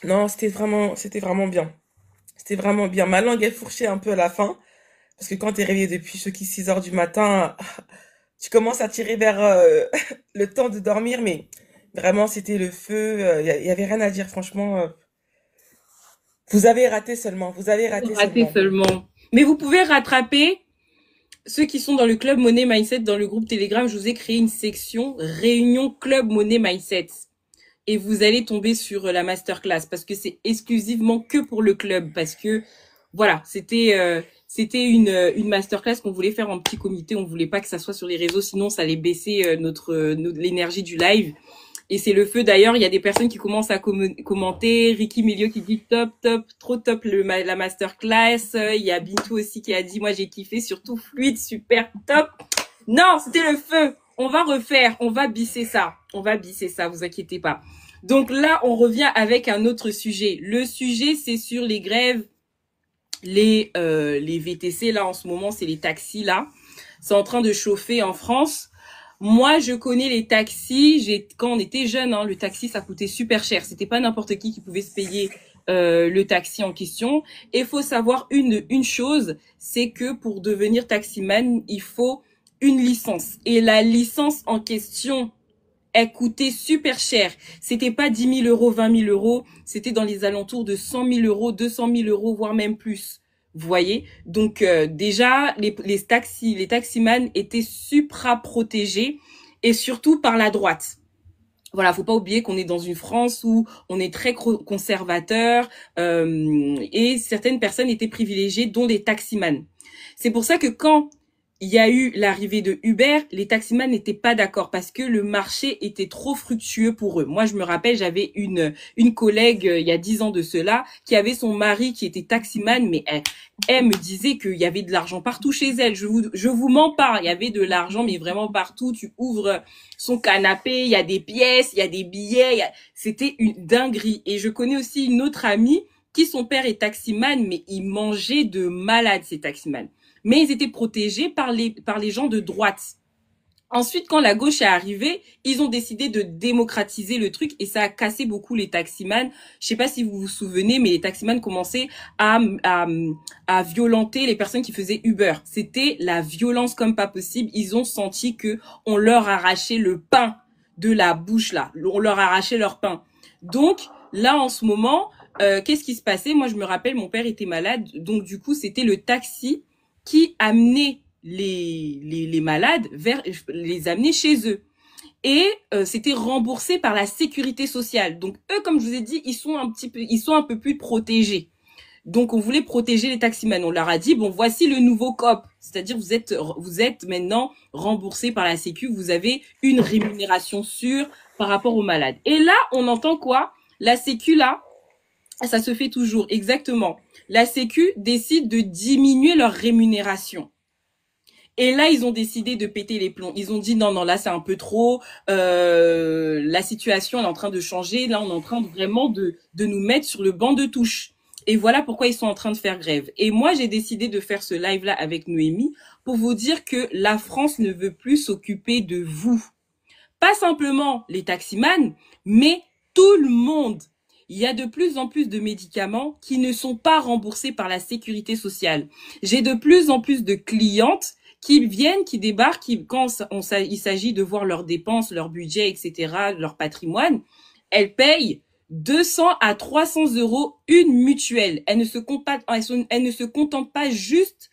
Non, c'était vraiment bien. C'était vraiment bien. Ma langue est fourchée un peu à la fin, parce que quand t'es réveillé depuis ce qui 6 heures du matin, tu commences à tirer vers le temps de dormir, mais vraiment, c'était le feu. Y avait rien à dire, franchement. Vous avez raté seulement. Vous avez raté Raté seulement. seulement. Mais vous pouvez rattraper ceux qui sont dans le club Money Mindset, dans le groupe Telegram. Je vous ai créé une section réunion club Money Mindset. Et vous allez tomber sur la masterclass parce que c'est exclusivement que pour le club. Parce que, voilà, c'était une masterclass qu'on voulait faire en petit comité. On voulait pas que ça soit sur les réseaux, sinon ça allait baisser l'énergie du live. Et c'est le feu d'ailleurs, il y a des personnes qui commencent à commenter, Ricky Milio qui dit top, top, trop top la masterclass, il y a Bintou aussi qui a dit moi j'ai kiffé, surtout fluide, super top. Non, c'était le feu. On va refaire, on va bisser ça, vous inquiétez pas. Donc là, on revient avec un autre sujet. Le sujet, c'est sur les grèves, les VTC là en ce moment, c'est les taxis là. C'est en train de chauffer en France. Moi, je connais les taxis. Quand on était jeune, hein, le taxi, ça coûtait super cher. C'était pas n'importe qui pouvait se payer le taxi en question. Et faut savoir une chose, c'est que pour devenir taximan, il faut une licence. Et la licence en question, elle coûtait super cher. C'était pas 10 000 euros, 20 000 euros. C'était dans les alentours de 100 000 euros, 200 000 euros, voire même plus. Vous voyez? Donc déjà, les taximans étaient supra-protégés et surtout par la droite. Voilà, faut pas oublier qu'on est dans une France où on est très conservateur et certaines personnes étaient privilégiées, dont les taximans. C'est pour ça que quand il y a eu l'arrivée de Uber, les taximans n'étaient pas d'accord parce que le marché était trop fructueux pour eux. Moi, je me rappelle, j'avais une collègue il y a 10 ans de cela qui avait son mari qui était taximan, mais elle me disait qu'il y avait de l'argent partout chez elle. Je vous mens pas, il y avait de l'argent, mais vraiment partout. Tu ouvres son canapé, il y a des pièces, il y a des billets. C'était une dinguerie. Et je connais aussi une autre amie qui son père est taximan, mais il mangeait de malade ces taximans. Mais ils étaient protégés par les gens de droite. Ensuite, quand la gauche est arrivée, ils ont décidé de démocratiser le truc et ça a cassé beaucoup les taximans. Je sais pas si vous vous souvenez, mais les taximans commençaient à violenter les personnes qui faisaient Uber. C'était la violence comme pas possible. Ils ont senti que on leur arrachait le pain de la bouche là. On leur arrachait leur pain. Donc là, en ce moment, qu'est-ce qui se passait? Moi, je me rappelle, mon père était malade, donc du coup, c'était le taxi qui amenait les malades vers les amener chez eux. Et c'était remboursé par la sécurité sociale. Donc eux, comme je vous ai dit, ils sont un peu plus protégés. Donc on voulait protéger les taximans. On leur a dit bon, voici le nouveau COP, c'est-à-dire vous êtes maintenant remboursé par la Sécu, vous avez une rémunération sûre par rapport aux malades. Et là, on entend quoi? La Sécu là, ça se fait toujours exactement. La Sécu décide de diminuer leur rémunération. Et là, ils ont décidé de péter les plombs. Ils ont dit non, non, là, c'est un peu trop. La situation elle est en train de changer. Là, on est en train vraiment de nous mettre sur le banc de touche. Et voilà pourquoi ils sont en train de faire grève. Et moi, j'ai décidé de faire ce live-là avec Noémie pour vous dire que la France ne veut plus s'occuper de vous. Pas simplement les taximans, mais tout le monde. Il y a de plus en plus de médicaments qui ne sont pas remboursés par la sécurité sociale. J'ai de plus en plus de clientes qui viennent, qui débarquent, quand il s'agit de voir leurs dépenses, leur budget, etc., leur patrimoine, elles payent 200 à 300 euros une mutuelle. Elles ne se contentent pas juste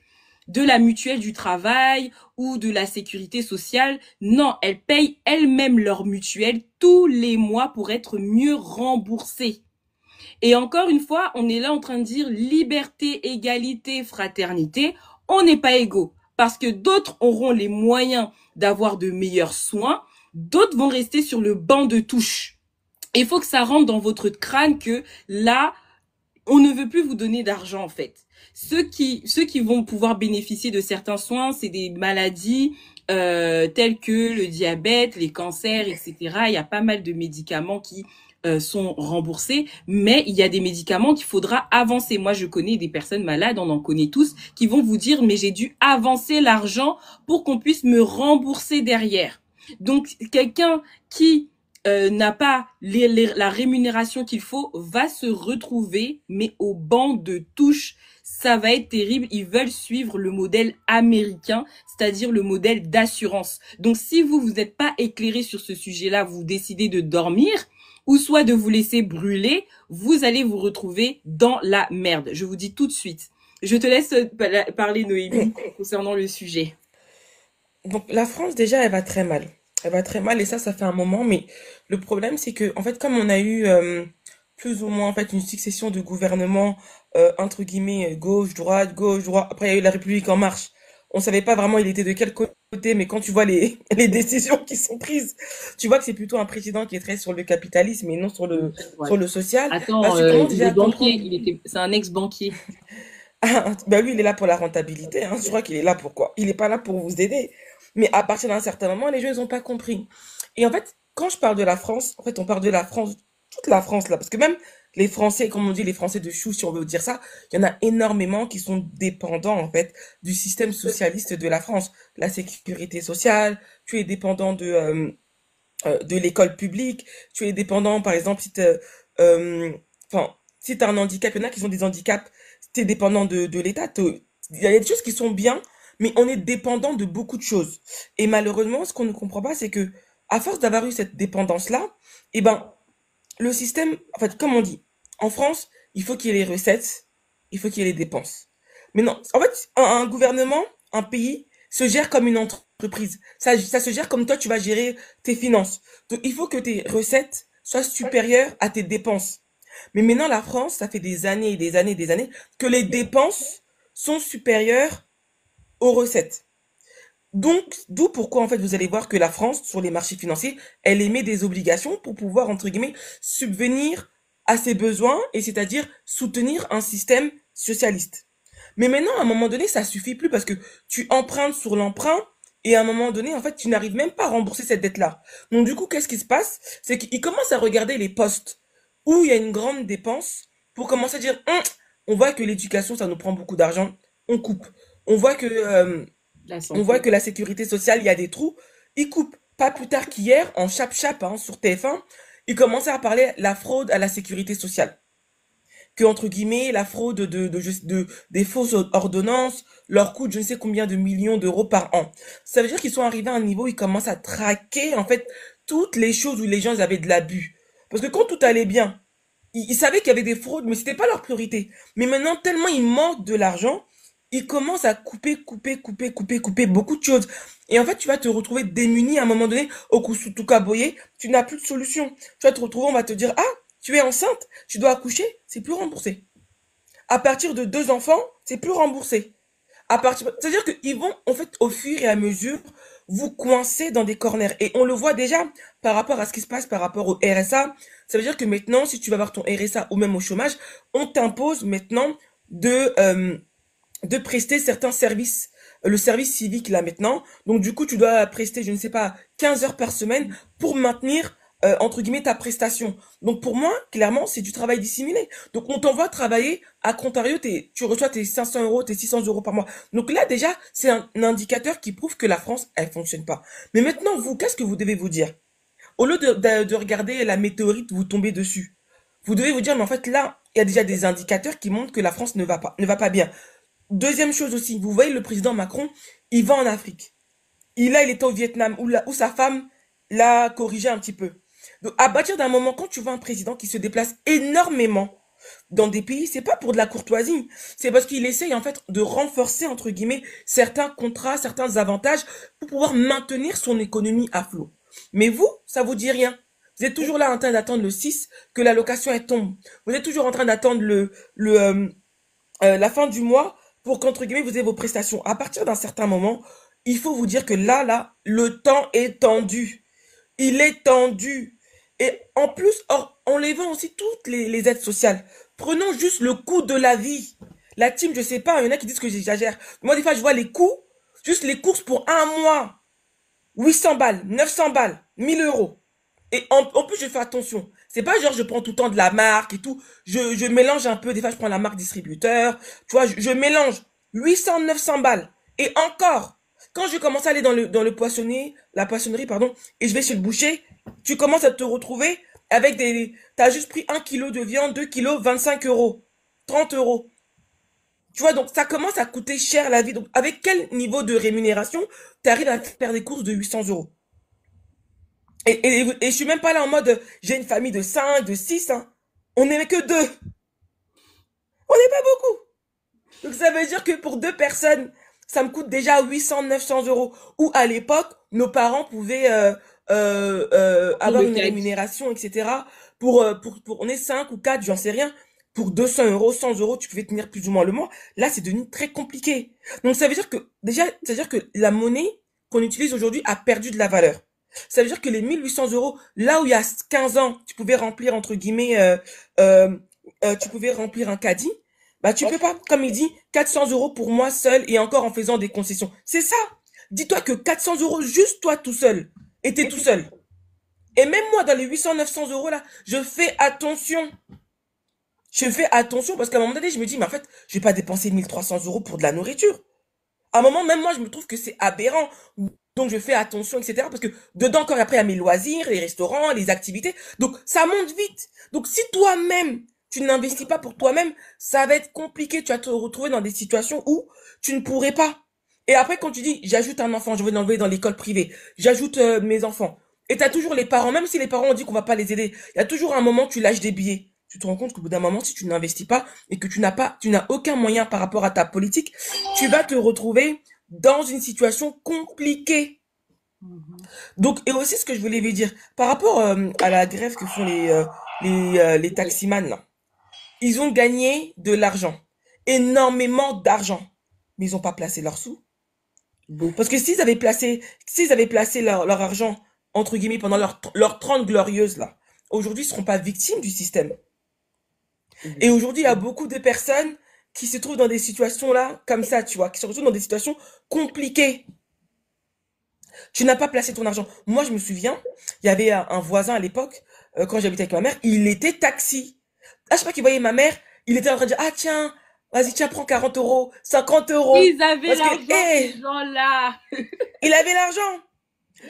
de la mutuelle du travail ou de la sécurité sociale. Non, elles payent elles-mêmes leur mutuelle tous les mois pour être mieux remboursées. Et encore une fois, on est là en train de dire liberté, égalité, fraternité. On n'est pas égaux parce que d'autres auront les moyens d'avoir de meilleurs soins, d'autres vont rester sur le banc de touche. Il faut que ça rentre dans votre crâne que là, on ne veut plus vous donner d'argent en fait. Ceux qui vont pouvoir bénéficier de certains soins, c'est des maladies telles que le diabète, les cancers, etc. Il y a pas mal de médicaments qui sont remboursés, mais il y a des médicaments qu'il faudra avancer. Moi, je connais des personnes malades, on en connaît tous, qui vont vous dire, mais j'ai dû avancer l'argent pour qu'on puisse me rembourser derrière. Donc, quelqu'un qui n'a pas la rémunération qu'il faut, va se retrouver, mais au banc de touche. Ça va être terrible. Ils veulent suivre le modèle américain, c'est-à-dire le modèle d'assurance. Donc, si vous n'êtes pas éclairé sur ce sujet-là, vous décidez de dormir, ou soit de vous laisser brûler, vous allez vous retrouver dans la merde. Je vous dis tout de suite. Je te laisse parler, Noémie, concernant le sujet. Donc la France déjà elle va très mal. Elle va très mal et ça fait un moment. Mais le problème c'est que en fait comme on a eu plus ou moins en fait une succession de gouvernements entre guillemets gauche droite. Après il y a eu la République en marche. On savait pas vraiment il était de quel côté, mais quand tu vois les les décisions qui sont prises, tu vois que c'est plutôt un président qui est très sur le capitalisme et non Ouais. sur le social. Bah Attends, tu commences il déjà est à banquier, comprendre. c'est un ex-banquier. Ah, bah lui, il est là pour la rentabilité, hein. Je crois qu'il est là pour quoi? Il est pas là pour vous aider. Mais à partir d'un certain moment, les gens, ils ont pas compris. Et en fait, quand je parle de la France, en fait, on parle de la France, toute la France, là. Parce que même les Français, comme on dit, les Français de chou, si on veut dire ça, il y en a énormément qui sont dépendants, en fait, du système socialiste de la France. La sécurité sociale, tu es dépendant de l'école publique, tu es dépendant, par exemple, si euh, enfin, si t'as un handicap, il y en a qui ont des handicaps, t'es dépendant de l'État. Il y a des choses qui sont bien, mais on est dépendant de beaucoup de choses. Et malheureusement, ce qu'on ne comprend pas, c'est que, à force d'avoir eu cette dépendance-là, eh ben, le système, en fait, comme on dit, en France, il faut qu'il y ait les recettes, il faut qu'il y ait les dépenses. Mais non, en fait, un gouvernement, un pays, se gère comme une entreprise. Ça se gère comme toi, tu vas gérer tes finances. Donc, il faut que tes recettes soient supérieures à tes dépenses. Mais maintenant, la France, ça fait des années et des années et des années que les dépenses sont supérieures aux recettes. Donc, d'où pourquoi, en fait, vous allez voir que la France, sur les marchés financiers, elle émet des obligations pour pouvoir, entre guillemets, subvenir à ses besoins et c'est-à-dire soutenir un système socialiste. Mais maintenant, à un moment donné, ça suffit plus parce que tu empruntes sur l'emprunt et à un moment donné, en fait, tu n'arrives même pas à rembourser cette dette-là. Donc, du coup, qu'est-ce qui se passe? C'est qu'ils commencent à regarder les postes où il y a une grande dépense pour commencer à dire, on voit que l'éducation, ça nous prend beaucoup d'argent, on coupe. On voit que La on voit santé. que la sécurité sociale, il y a des trous. Ils coupent. Pas plus tard qu'hier, en chap-chap, hein, sur TF1, ils commençaient à parler de la fraude à la sécurité sociale. Que, entre guillemets, la fraude des fausses ordonnances leur coûte je ne sais combien de millions d'euros par an. Ça veut dire qu'ils sont arrivés à un niveau où ils commencent à traquer, en fait, toutes les choses où les gens avaient de l'abus. Parce que quand tout allait bien, ils savaient qu'il y avait des fraudes, mais c'était pas leur priorité. Mais maintenant, tellement ils manquent de l'argent, ils commencent à couper beaucoup de choses. Et en fait, tu vas te retrouver démuni à un moment donné, au Boye, tu n'as plus de solution. Tu vas te retrouver, on va te dire, ah, tu es enceinte, tu dois accoucher, c'est plus remboursé. À partir de 2 enfants, c'est plus remboursé. C'est-à-dire qu'ils vont, en fait, au fur et à mesure, vous coincer dans des corners. Et on le voit déjà par rapport à ce qui se passe par rapport au RSA. Ça veut dire que maintenant, si tu vas avoir ton RSA ou même au chômage, on t'impose maintenant de, euh, de prester certains services. Le service civique, là, maintenant. Donc, du coup, tu dois prester, je ne sais pas, 15 heures par semaine pour maintenir, entre guillemets, ta prestation. Donc, pour moi, clairement, c'est du travail dissimulé. Donc, on t'envoie travailler, à contrario, tu reçois tes 500 euros, tes 600 euros par mois. Donc là, déjà, c'est un indicateur qui prouve que la France, elle fonctionne pas. Mais maintenant, vous, qu'est-ce que vous devez vous dire? Au lieu de regarder la météorite vous tomber dessus, vous devez vous dire, mais en fait, là, il y a déjà des indicateurs qui montrent que la France ne va pas bien. Deuxième chose aussi, vous voyez le président Macron, il va en Afrique. Il était au Vietnam où sa femme l'a corrigé un petit peu. Donc à partir d'un moment, quand tu vois un président qui se déplace énormément dans des pays, c'est pas pour de la courtoisie, c'est parce qu'il essaye en fait de renforcer entre guillemets certains contrats, certains avantages pour pouvoir maintenir son économie à flot. Mais vous, ça vous dit rien. Vous êtes toujours là en train d'attendre le 6 que la location elle tombe. Vous êtes toujours en train d'attendre la fin du mois pour qu'entre guillemets vous ayez vos prestations. À partir d'un certain moment, il faut vous dire que là, le temps est tendu. Il est tendu. Et en plus, en levant aussi toutes les aides sociales, prenons juste le coût de la vie. La team, je sais pas, il y en a qui disent que j'exagère. Moi, des fois, je vois les coûts, juste les courses pour un mois. 800 balles, 900 balles, 1000 euros. Et en plus, je fais attention. C'est pas genre je prends tout le temps de la marque et tout. Je mélange un peu. Des fois, je prends la marque distributeur. Tu vois, je mélange 800, 900 balles. Et encore, quand je commence à aller dans le poissonnier, la poissonnerie, pardon, et je vais chez le boucher, Tu commences à te retrouver avec des... T'as juste pris 1 kilo de viande, 2 kilos, 25 euros, 30 euros. Tu vois, donc ça commence à coûter cher la vie. Donc avec quel niveau de rémunération tu arrives à faire des courses de 800 euros? Et je suis même pas là en mode, j'ai une famille de 5, de 6, hein. On n'est que deux. On n'est pas beaucoup. Donc ça veut dire que pour deux personnes, ça me coûte déjà 800, 900 euros. Ou à l'époque, nos parents pouvaient Pour avoir le une caddie. rémunération, etc. Pour on est 5 ou 4, j'en sais rien. Pour 200 euros, 100 euros, tu pouvais tenir plus ou moins le mois. Là, c'est devenu très compliqué. Donc ça veut dire que, déjà, ça veut dire que la monnaie qu'on utilise aujourd'hui a perdu de la valeur. Ça veut dire que les 1800 euros, là où il y a 15 ans, tu pouvais remplir, entre guillemets, euh, tu pouvais remplir un caddie, bah, tu peux pas, comme il dit, 400 euros pour moi seul et encore en faisant des concessions. C'est ça. Dis-toi que 400 euros, juste toi tout seul. Et t'es tout seul. Et même moi, dans les 800, 900 euros là, je fais attention. Je fais attention parce qu'à un moment donné, je me dis, mais en fait, je vais pas dépenser 1300 euros pour de la nourriture. À un moment, même moi, je me trouve que c'est aberrant. Donc, je fais attention, etc. Parce que dedans, encore après, il y a mes loisirs, les restaurants, les activités. Donc, ça monte vite. Donc, si toi-même, tu n'investis pas pour toi-même, ça va être compliqué. Tu vas te retrouver dans des situations où tu ne pourrais pas. Et après, quand tu dis, j'ajoute un enfant, je veux l'envoyer dans l'école privée, j'ajoute mes enfants. Et t'as toujours les parents, même si les parents ont dit qu'on va pas les aider, il y a toujours un moment où tu lâches des billets. Tu te rends compte qu'au bout d'un moment, si tu n'investis pas et que tu n'as aucun moyen par rapport à ta politique, tu vas te retrouver dans une situation compliquée. Mhm. Donc, et aussi ce que je voulais vous dire, par rapport à la grève que font les taximans, là, ils ont gagné de l'argent, énormément d'argent, mais ils n'ont pas placé leurs sous. Parce Beaucoup. que s'ils avaient placé leur argent, entre guillemets, pendant leur 30 glorieuses, là, aujourd'hui, ils ne seront pas victimes du système. Et aujourd'hui, il y a Exactement. beaucoup de personnes qui se trouvent dans des situations là, comme ça, tu vois, qui se retrouvent dans des situations compliquées. Tu n'as pas placé ton argent. Moi, je me souviens, il y avait un voisin à l'époque, quand j'habitais avec ma mère, il était taxi. À chaque fois qu'il voyait ma mère, il était en train de dire, ah tiens, vas-y, tiens, prends 40 euros, 50 euros. Ils avaient Parce que, l'argent, hé, ces gens-là. il avait l'argent.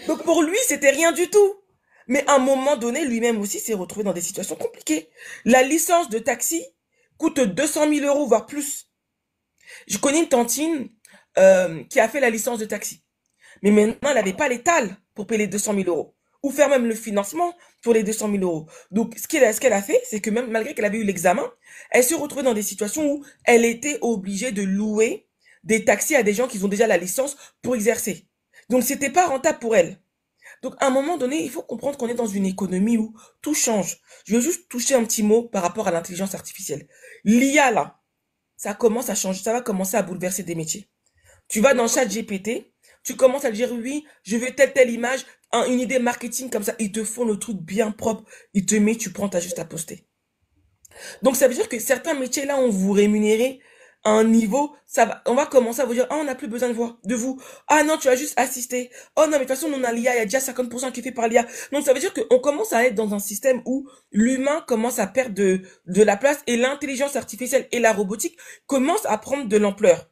Donc pour lui, c'était rien du tout. Mais à un moment donné, lui-même aussi s'est retrouvé dans des situations compliquées. La licence de taxi coûte 200 000 euros, voire plus. Je connais une tantine qui a fait la licence de taxi. Mais maintenant, elle n'avait pas l'étal pour payer les 200 000 euros. Ou faire même le financement pour les 200 000 euros. Donc, ce qu'elle a fait, c'est que même malgré qu'elle avait eu l'examen, elle se retrouvait dans des situations où elle était obligée de louer des taxis à des gens qui ont déjà la licence pour exercer. Donc, c'était pas rentable pour elle. Donc, à un moment donné, il faut comprendre qu'on est dans une économie où tout change. Je veux juste toucher un petit mot par rapport à l'intelligence artificielle. L'IA, là, ça commence à changer, ça va commencer à bouleverser des métiers. Tu vas dans ChatGPT, tu commences à dire oui, je veux telle image, une idée marketing comme ça, ils te font le truc bien propre, ils te mettent, tu prends, t'as juste à poster. Donc ça veut dire que certains métiers là, on vous rémunérer à un niveau, ça va, on va commencer à vous dire, ah, on n'a plus besoin de vous. Ah non, tu vas juste assister. Oh non, mais de toute façon, on a l'IA, il y a déjà 50% qui est fait par l'IA. Donc ça veut dire qu'on commence à être dans un système où l'humain commence à perdre de la place et l'intelligence artificielle et la robotique commencent à prendre de l'ampleur.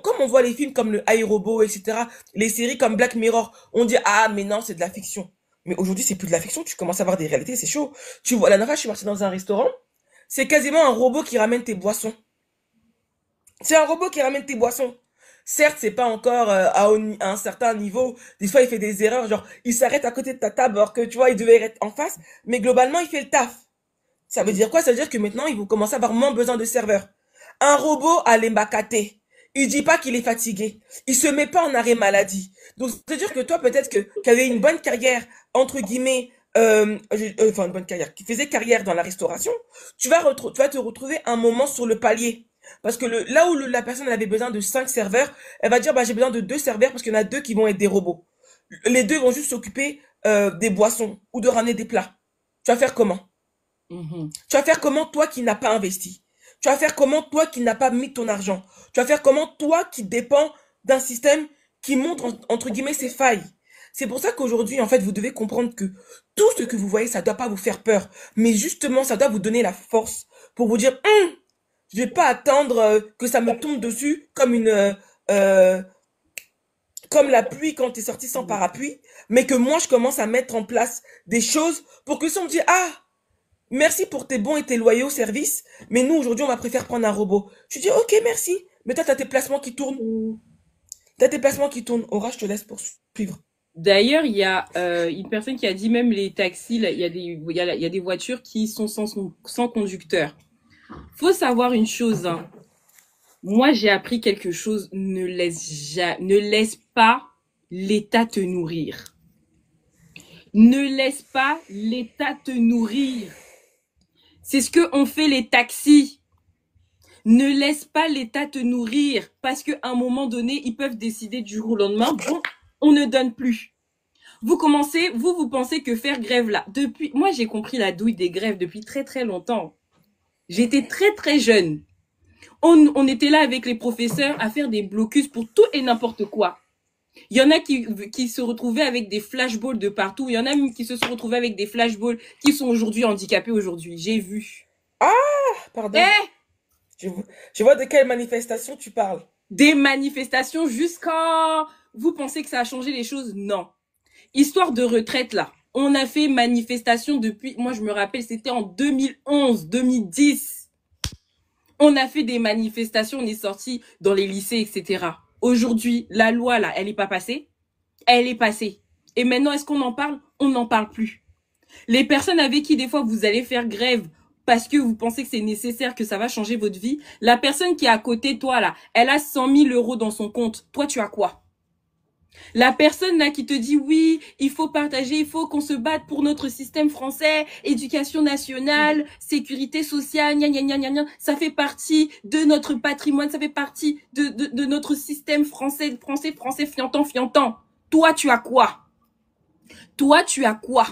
Comme on voit les films comme le iRobot, etc., les séries comme Black Mirror, on dit, ah, mais non, c'est de la fiction. Mais aujourd'hui, c'est plus de la fiction, tu commences à avoir des réalités, c'est chaud. Tu vois, la dernière fois, je suis partie dans un restaurant, c'est quasiment un robot qui ramène tes boissons. C'est un robot qui ramène tes boissons. Certes, c'est pas encore à un certain niveau. Des fois, il fait des erreurs, genre, il s'arrête à côté de ta table alors que, tu vois, il devait être en face. Mais globalement, il fait le taf. Ça veut dire quoi? Ça veut dire que maintenant, ils vont commencer à avoir moins besoin de serveurs. Un robot a les mbakate. Il dit pas qu'il est fatigué. Il se met pas en arrêt maladie. Donc, ça veut dire que toi, peut-être que qui avait une bonne carrière, entre guillemets, enfin, une bonne carrière, qui faisait carrière dans la restauration, tu vas te retrouver un moment sur le palier. Parce que là où la personne elle avait besoin de 5 serveurs, elle va dire, bah, j'ai besoin de 2 serveurs parce qu'il y en a 2 qui vont être des robots. Les 2 vont juste s'occuper des boissons ou de ramener des plats. Tu vas faire comment? Mhm. Tu vas faire comment toi qui n'as pas investi? Tu vas faire comment toi qui n'as pas mis ton argent? Tu vas faire comment toi qui dépends d'un système qui montre entre guillemets ses failles? C'est pour ça qu'aujourd'hui, en fait, vous devez comprendre que tout ce que vous voyez, ça doit pas vous faire peur. Mais justement, ça doit vous donner la force pour vous dire, je vais pas attendre que ça me tombe dessus comme euh, comme la pluie quand tu es sorti sans parapluie, mais que moi, je commence à mettre en place des choses pour que si on me dit, ah, merci pour tes bons et tes loyaux services, mais nous, aujourd'hui, on va préférer prendre un robot. Je dis, ok, merci, mais toi, t'as tes placements qui tournent. T'as tes placements qui tournent. Aura, je te laisse poursuivre. D'ailleurs, il y a une personne qui a dit même les taxis, là, il y a des voitures qui sont sans conducteur. Faut savoir une chose, hein. Moi, j'ai appris quelque chose. Ne laisse pas l'État te nourrir. Ne laisse pas l'État te nourrir. C'est ce que ont fait les taxis. Ne laisse pas l'État te nourrir parce qu'à un moment donné, ils peuvent décider du jour au lendemain, bon, on ne donne plus. Vous pensez que faire grève là, moi j'ai compris la douille des grèves depuis très très longtemps. J'étais très très jeune. On était là avec les professeurs à faire des blocus pour tout et n'importe quoi. Il y en a qui se retrouvaient avec des flashballs de partout. Il y en a même qui se sont retrouvés avec des flashballs qui sont aujourd'hui handicapés aujourd'hui. J'ai vu. Ah, pardon. Eh, Je vois de quelle manifestation tu parles. des manifestations jusqu'à... Vous pensez que ça a changé les choses? Non. Histoire de retraite, là. On a fait manifestation depuis... Moi, je me rappelle, c'était en 2011, 2010. On a fait des manifestations, on est sortis dans les lycées, etc. Aujourd'hui, la loi, là, elle est pas passée. Elle est passée. Et maintenant, est-ce qu'on en parle? On n'en parle plus. Les personnes avec qui, des fois, vous allez faire grève parce que vous pensez que c'est nécessaire, que ça va changer votre vie, la personne qui est à côté de toi, là, elle a 100 000 euros dans son compte. Toi, tu as quoi? La personne là qui te dit oui, il faut partager, il faut qu'on se batte pour notre système français, éducation nationale, sécurité sociale, gna gna gna gna gna, ça fait partie de notre patrimoine, ça fait partie de notre système français, fiantant, fiantant. Toi, tu as quoi? Toi, tu as quoi?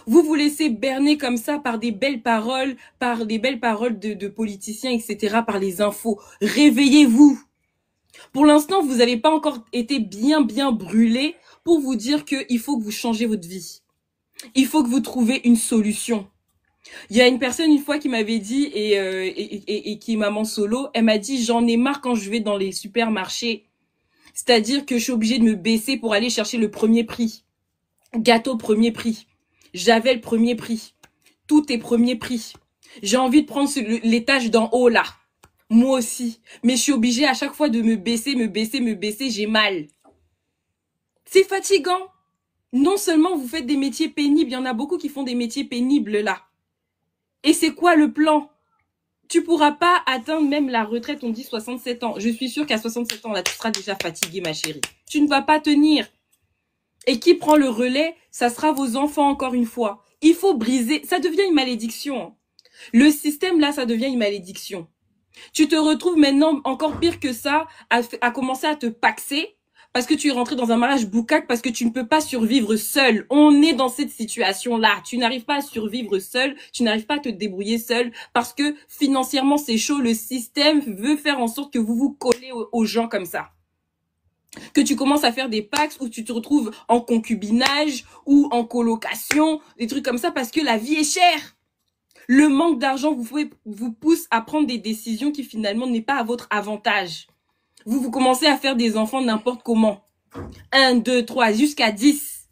Vous vous laissez berner comme ça par des belles paroles, de politiciens, etc., par les infos. Réveillez-vous. Pour l'instant, vous n'avez pas encore été bien brûlé pour vous dire qu'il faut que vous changez votre vie. Il faut que vous trouviez une solution. Il y a une personne une fois qui m'avait dit, et qui est maman solo, elle m'a dit, j'en ai marre quand je vais dans les supermarchés. C'est-à-dire que je suis obligée de me baisser pour aller chercher le premier prix. Gâteau premier prix. Javel premier prix. Tout est premier prix. J'ai envie de prendre l'étage d'en haut là. Moi aussi. Mais je suis obligée à chaque fois de me baisser, j'ai mal. C'est fatigant. Non seulement vous faites des métiers pénibles, il y en a beaucoup qui font des métiers pénibles là. Et c'est quoi le plan? Tu pourras pas atteindre même la retraite, on dit 67 ans. Je suis sûre qu'à 67 ans, là, tu seras déjà fatiguée, ma chérie. Tu ne vas pas tenir. Et qui prend le relais? Ça sera vos enfants, encore une fois. Il faut briser. Ça devient une malédiction. Le système, là, ça devient une malédiction. Tu te retrouves maintenant encore pire que ça à commencer à te paxer parce que tu es rentré dans un mariage boucaque parce que tu ne peux pas survivre seul. On est dans cette situation-là. Tu n'arrives pas à survivre seul, tu n'arrives pas à te débrouiller seul parce que financièrement c'est chaud. Le système veut faire en sorte que vous vous collez aux gens comme ça. Que tu commences à faire des pax où tu te retrouves en concubinage ou en colocation, des trucs comme ça parce que la vie est chère. Le manque d'argent vous pousse à prendre des décisions qui finalement n'est pas à votre avantage. Vous commencez à faire des enfants n'importe comment. 1, 2, 3, jusqu'à 10.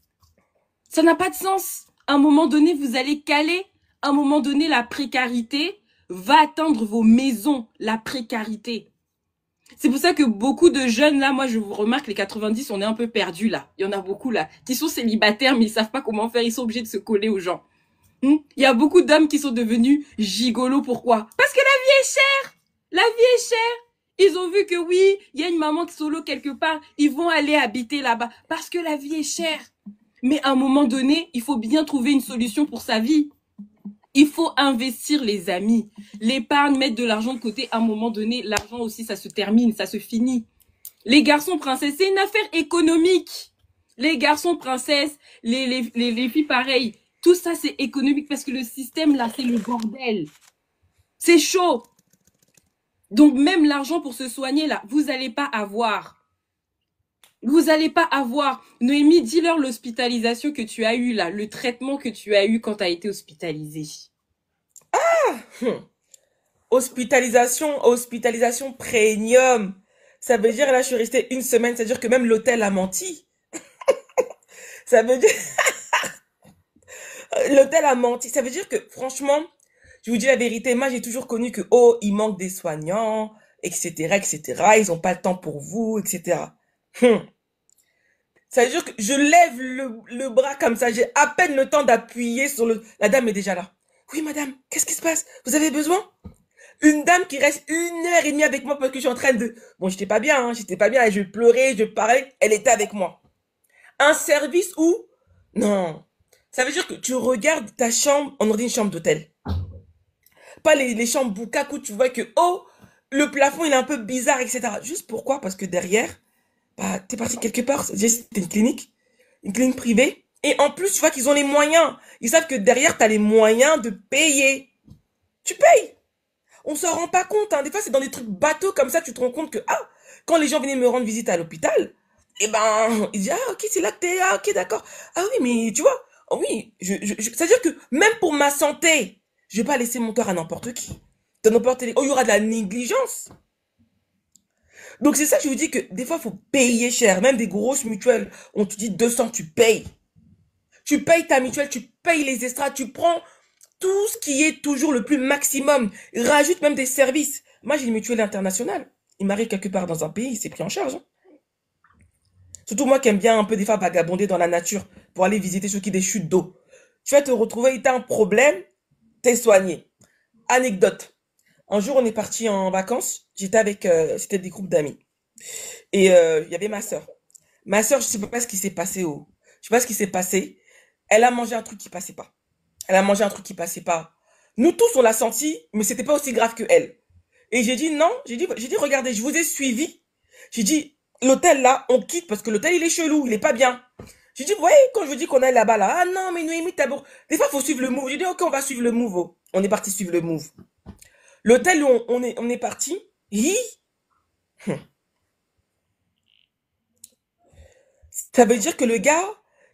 Ça n'a pas de sens. À un moment donné, vous allez caler. À un moment donné, la précarité va atteindre vos maisons. La précarité. C'est pour ça que beaucoup de jeunes, là, moi je vous remarque, les 90, on est un peu perdus là. Il y en a beaucoup là, qui sont célibataires mais ils savent pas comment faire, ils sont obligés de se coller aux gens. Il y a beaucoup d'hommes qui sont devenus gigolos. Pourquoi? Parce que la vie est chère. La vie est chère. Ils ont vu que oui, il y a une maman qui solo quelque part. Ils vont aller habiter là-bas. Parce que la vie est chère. Mais à un moment donné, il faut bien trouver une solution pour sa vie. Il faut investir, les amis. L'épargne, mettre de l'argent de côté. À un moment donné, l'argent aussi, ça se termine, ça se finit. Les garçons princesses, c'est une affaire économique. Les garçons princesses, les filles pareilles. Tout ça, c'est économique parce que le système, là, c'est le bordel. C'est chaud. Donc, même l'argent pour se soigner, là, vous n'allez pas avoir. Vous n'allez pas avoir. Noémie, dis-leur l'hospitalisation que tu as eue, là, le traitement que tu as eu quand tu as été hospitalisée. Hospitalisation premium. Ça veut dire, là, je suis restée une semaine. C'est-à-dire que même l'hôtel a menti. Ça veut dire, l'hôtel a menti. Ça veut dire que, franchement, je vous dis la vérité, moi, j'ai toujours connu que, oh, il manque des soignants, etc., etc. Ils ont pas le temps pour vous, etc. Hum. Ça veut dire que je lève le bras comme ça. J'ai à peine le temps d'appuyer sur le... La dame est déjà là. Oui, madame, qu'est-ce qui se passe? Vous avez besoin? Une dame qui reste 1 heure et demie avec moi parce que je suis en train de... Bon, j'étais pas bien, hein, j'étais pas bien. Je pleurais, je parlais. Elle était avec moi. Un service où... Non. Ça veut dire que tu regardes ta chambre, on aurait une chambre d'hôtel. Pas les chambres Boucac où tu vois que, oh, le plafond il est un peu bizarre, etc. Juste pourquoi? Parce que derrière, bah, t'es parti quelque part. C'était une clinique privée. Et en plus, tu vois qu'ils ont les moyens. Ils savent que derrière, t'as les moyens de payer. Tu payes. On s'en rend pas compte, hein. Des fois, c'est dans des trucs bateaux comme ça, tu te rends compte que, ah, quand les gens venaient me rendre visite à l'hôpital, eh ben, ils disent, ah, ok, c'est là que t'es, ah, ok, d'accord. Ah oui, mais tu vois, ah oui, c'est-à-dire que même pour ma santé, je vais pas laisser mon corps à n'importe qui. De n'importe oh, il y aura de la négligence. Donc c'est ça, je vous dis que des fois, il faut payer cher. Même des grosses mutuelles, on te dit 200, tu payes. Tu payes ta mutuelle, tu payes les extras, tu prends tout ce qui est toujours le plus maximum. Rajoute même des services. Moi, j'ai une mutuelle internationale. Il m'arrive quelque part dans un pays, c'est pris en charge, hein. Surtout moi qui aime bien un peu des fois vagabonder dans la nature pour aller visiter ceux qui ont des chutes d'eau. Tu vas te retrouver, t'as un problème, t'es soigné. Anecdote. Un jour, on est parti en vacances. J'étais avec, c'était des groupes d'amis. Et il y avait ma sœur. Ma sœur, je sais pas ce qui s'est passé. Je sais pas ce qui s'est passé. Elle a mangé un truc qui passait pas. Elle a mangé un truc qui passait pas. Nous tous, on l'a senti, mais c'était pas aussi grave que elle. Et j'ai dit non, j'ai dit, regardez, je vous ai suivi. J'ai dit, l'hôtel là, on quitte parce que l'hôtel il est chelou, il est pas bien. J'ai dit, vous voyez, quand je vous dis qu'on est là-bas là, ah non, mais Noémie, t'as beau. Des fois, faut suivre le move. J'ai dit, ok, on va suivre le move. Oh. On est parti suivre le move. L'hôtel où on est parti, ça veut dire que le gars,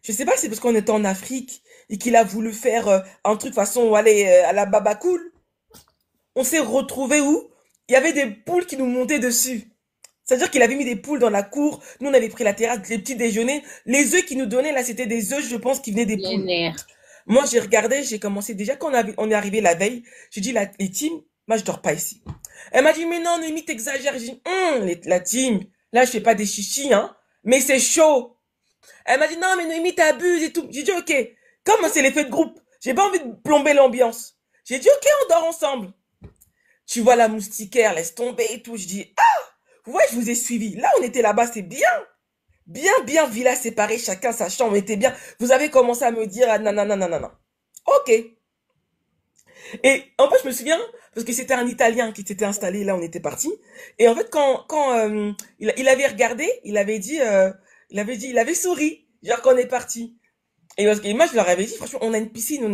je sais pas, c'est parce qu'on était en Afrique et qu'il a voulu faire un truc façon aller à la baba cool. On s'est retrouvé où? Il y avait des poules qui nous montaient dessus. C'est-à-dire qu'il avait mis des poules dans la cour. Nous, on avait pris la terrasse, les petits déjeuners. Les œufs qu'il nous donnait, là, c'était des œufs, je pense, qui venaient des Les poules. nerfs. Moi, j'ai regardé, j'ai commencé. Déjà, quand on est arrivé la veille, j'ai dit, les teams, moi, je dors pas ici. Elle m'a dit, mais non, Noémie, t'exagères. J'ai dit, la team, là, je fais pas des chichis, hein. Mais c'est chaud. Elle m'a dit, non, mais Noémie, t'abuses et tout. J'ai dit, ok. Comme c'est l'effet de groupe, j'ai pas envie de plomber l'ambiance. J'ai dit, ok, on dort ensemble. Tu vois la moustiquaire, laisse tomber et tout. Je dis, ah, ouais, je vous ai suivi. Là, on était là-bas, c'est bien. Bien, bien, villa séparée, chacun sa chambre, on était bien. Vous avez commencé à me dire, ah, non, non, non, non, non, non. Ok. Et en fait, je me souviens, parce que c'était un Italien qui s'était installé là, on était parti. Et en fait, quand il avait regardé, il avait souri, genre qu'on est parti. Et moi, je leur avais dit, franchement, on a une piscine, on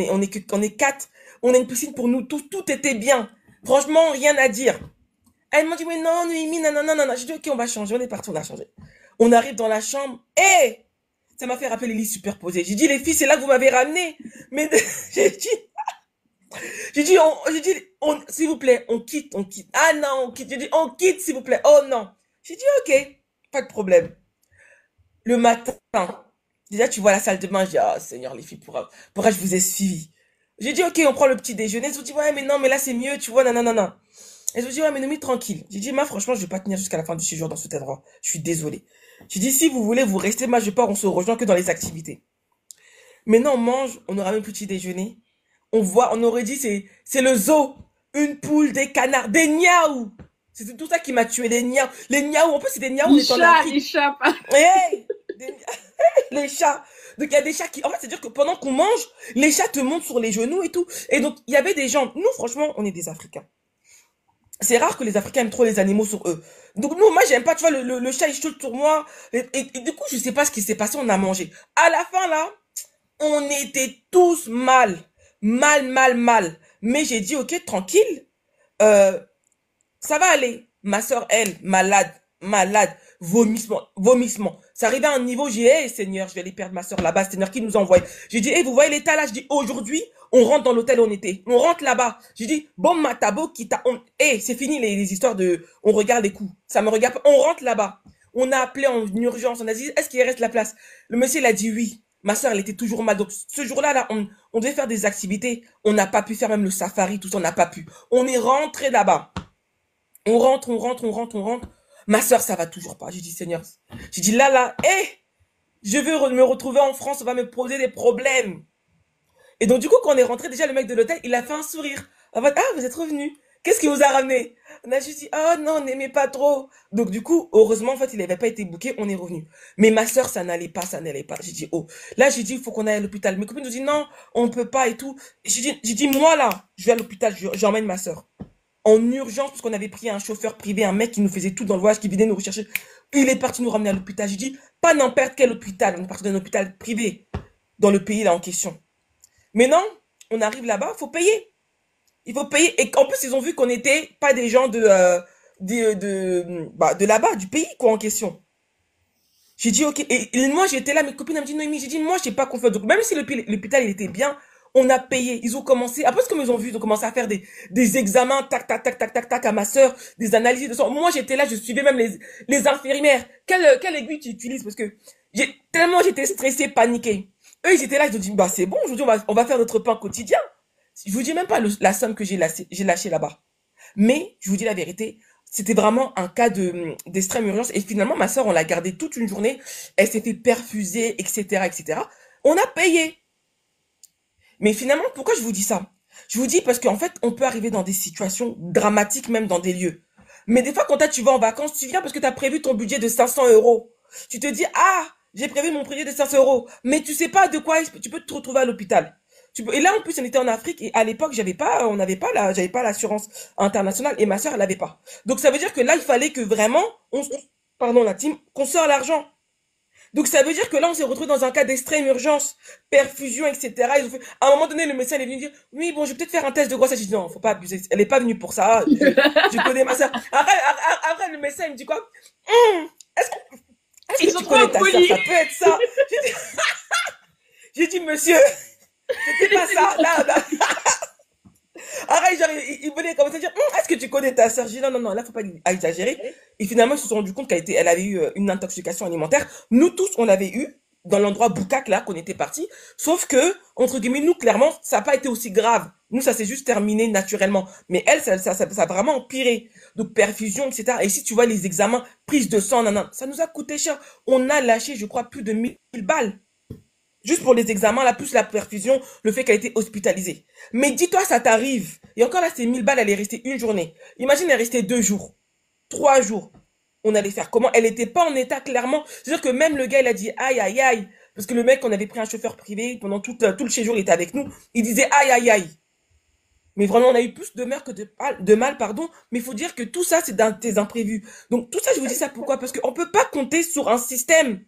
est quatre, on a une piscine pour nous tous, tout était bien. Franchement, rien à dire. Elle m'a dit, mais non, Noémie, non, non, non, non, non. J'ai dit, ok, on va changer, on est parti, on a changé. On arrive dans la chambre, et ça m'a fait rappeler les lits superposés. J'ai dit, les filles, c'est là que vous m'avez ramené. Mais j'ai dit, s'il vous plaît, on quitte, on quitte. Ah non, on quitte. J'ai dit, on quitte, s'il vous plaît. Oh non. J'ai dit, ok, pas de problème. Le matin, déjà, tu vois la salle de bain. J'ai dit, oh Seigneur, les filles, pourquoi je vous ai suivi? J'ai dit, ok, on prend le petit déjeuner. Ils ont dit, ouais, mais non, mais là, c'est mieux, tu vois, non, non, non, non. Elles ont dit, ouais, mais Noémie, tranquille. J'ai dit, moi, franchement, je vais pas tenir jusqu'à la fin du séjour dans cet endroit. Je suis désolée. J'ai dit, si vous voulez, vous restez, moi, je pars, on se rejoint que dans les activités. Maintenant, on mange, on aura même petit déjeuner. On voit, on aurait dit, c'est le zoo. Une poule, des canards, des niaous. C'est tout ça qui m'a tué, les niaous. Les niaous, en plus, c'est des niaous, on est en Afrique. Les chats. Hey, les chats. Donc, il y a des chats qui, en fait, c'est-à-dire que pendant qu'on mange, les chats te montent sur les genoux et tout. Et donc, il y avait des gens, nous, franchement, on est des Africains. C'est rare que les Africains aiment trop les animaux sur eux. Donc, nous, moi, j'aime pas, tu vois, le chat, il chute sur moi. Et du coup, je sais pas ce qui s'est passé, on a mangé. À la fin, là, on était tous mal. Mal, mal, mal. Mais j'ai dit, ok, tranquille. Euh, ça va aller. Ma soeur, elle, malade, malade, vomissement, vomissement. Ça arrivait à un niveau, j'ai dit, hey, Seigneur, je vais aller perdre ma soeur là-bas, Seigneur, qui nous envoie. J'ai dit, hey, vous voyez l'état là? Je dis, aujourd'hui, On rentre dans l'hôtel où on était. On rentre là-bas. J'ai dit, bon, Matabo, qui t'a... C'est fini les histoires de... On regarde les coups. Ça me regarde pas. On rentre là-bas. On a appelé en urgence. On a dit, est-ce qu'il reste la place? Le monsieur, il a dit oui. Ma soeur, elle était toujours mal. Donc, ce jour-là, là, on devait faire des activités. On n'a pas pu faire même le safari, tout ça, on n'a pas pu. On est rentré là-bas. On rentre, on rentre, on rentre, on rentre. Ma soeur, ça va toujours pas. J'ai dit, Seigneur. J'ai dit, là, je veux me retrouver en France, on va me poser des problèmes. Et donc, du coup, quand on est rentré, déjà, le mec de l'hôtel, il a fait un sourire. En fait, ah, vous êtes revenu. Qu'est-ce qui vous a ramené? On a juste dit, oh non, on n'aimait pas trop. Donc, du coup, heureusement, en fait, il n'avait pas été booké, on est revenu. Mais ma soeur, ça n'allait pas, ça n'allait pas. J'ai dit, oh. Là, j'ai dit, il faut qu'on aille à l'hôpital. Mes copines nous disent, non, on peut pas et tout. J'ai dit, moi, là, je vais à l'hôpital, j'emmène ma soeur. En urgence, parce qu'on avait pris un chauffeur privé, un mec qui nous faisait tout dans le voyage, qui venait nous rechercher. Il est parti nous ramener à l'hôpital. J'ai dit, pas n'importe quel hôpital. On est parti d'un hôpital privé, dans le pays, là, en question. Mais non, on arrive là-bas, faut payer. Il faut payer. Et en plus, ils ont vu qu'on n'était pas des gens de là-bas, du pays, quoi, en question. J'ai dit, ok. Et moi, j'étais là, mes copines m'ont dit, Noémie, j'ai dit, moi, j'ai pas confiance. Donc, même si l'hôpital, il était bien, on a payé. Ils ont commencé, après, comme ils ont vu, ils ont commencé à faire des examens, tac, tac, tac, tac, tac, tac, à ma sœur, des analyses de sang. Moi, j'étais là, je suivais même les infirmières. Quelle aiguille tu utilises? Parce que tellement j'étais stressée, paniquée. Eux, ils étaient là, ils ont dit, bah, c'est bon, aujourd'hui, on va faire notre pain quotidien. Je vous dis même pas la somme que j'ai lâché là-bas. Mais, je vous dis la vérité, c'était vraiment un cas d'extrême urgence. Et finalement, ma soeur, on l'a gardée toute une journée. Elle s'est fait perfuser, etc., etc. On a payé. Mais finalement, pourquoi je vous dis ça? Je vous dis parce qu'en fait, on peut arriver dans des situations dramatiques, même dans des lieux. Mais des fois, quand tu vas en vacances, tu viens parce que tu as prévu ton budget de 500 euros. Tu te dis, ah, j'ai prévu mon budget de 500 euros. Mais tu sais pas de quoi tu peux te retrouver à l'hôpital. Et là, en plus, on était en Afrique et à l'époque, j'avais pas l'assurance internationale et ma soeur, elle l'avait pas. Donc, ça veut dire que là, il fallait que vraiment, pardon, la team, qu'on sort l'argent. Donc, ça veut dire que là, on s'est retrouvé dans un cas d'extrême urgence, perfusion, etc. À un moment donné, le médecin est venu dire, oui, bon, je vais peut-être faire un test de grossesse. J'ai dit, non, faut pas abuser. Elle est pas venue pour ça. Je connais ma soeur. Après, le médecin, il me dit quoi? Est-ce que, Ils est-ce sont que tu trop connais ta soeur? polis. Ça peut être ça. J'ai dit, monsieur, c'était pas ça. Là. Arrête, genre, il voulait commencer à dire, est-ce que tu connais ta soeur? J'ai dit, non, non, non, là, faut pas exagérer. Et finalement, ils se sont rendu compte elle avait eu une intoxication alimentaire. Nous tous, on l'avait eu dans l'endroit Boukak, là, qu'on était parti. Sauf que, entre guillemets, nous, clairement, ça n'a pas été aussi grave. Nous, ça s'est juste terminé naturellement. Mais elle, ça a vraiment empiré. Donc, perfusion, etc. Et si tu vois les examens, prise de sang, nan, ça nous a coûté cher. On a lâché, je crois, plus de 1000 balles. Juste pour les examens, là, plus la perfusion, le fait qu'elle ait été hospitalisée. Mais dis-toi, ça t'arrive. Et encore là, ces 1000 balles, elle est restée une journée. Imagine, elle est restée 2 jours. 3 jours. On allait faire comment? Elle n'était pas en état, clairement. C'est-à-dire que même le gars, il a dit aïe, aïe, aïe. Parce que le mec, on avait pris un chauffeur privé, pendant tout le séjour, il était avec nous. Il disait aïe, aïe, aïe. Mais vraiment, on a eu plus de mal que de mal, pardon. Mais il faut dire que tout ça, c'est des imprévus. Donc, tout ça, je vous dis ça pourquoi? Parce qu'on peut pas compter sur un système.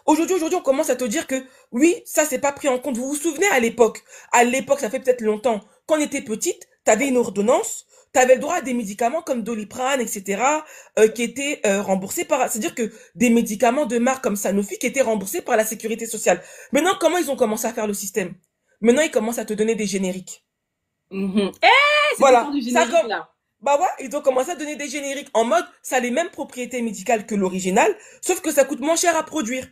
Aujourd'hui, on commence à te dire que oui, ça c'est pas pris en compte. Vous vous souvenez à l'époque? À l'époque, ça fait peut-être longtemps. Quand on était petite, t'avais une ordonnance, t'avais le droit à des médicaments comme Doliprane, etc., qui étaient remboursés par. C'est-à-dire que des médicaments de marque comme Sanofi qui étaient remboursés par la sécurité sociale. Maintenant, comment ils ont commencé à faire le système? Maintenant, ils commencent à te donner des génériques. C'est Voilà. du Ça générique comme. là. Bah ouais, ils ont commencé à donner des génériques en mode, ça a les mêmes propriétés médicales que l'original, sauf que ça coûte moins cher à produire.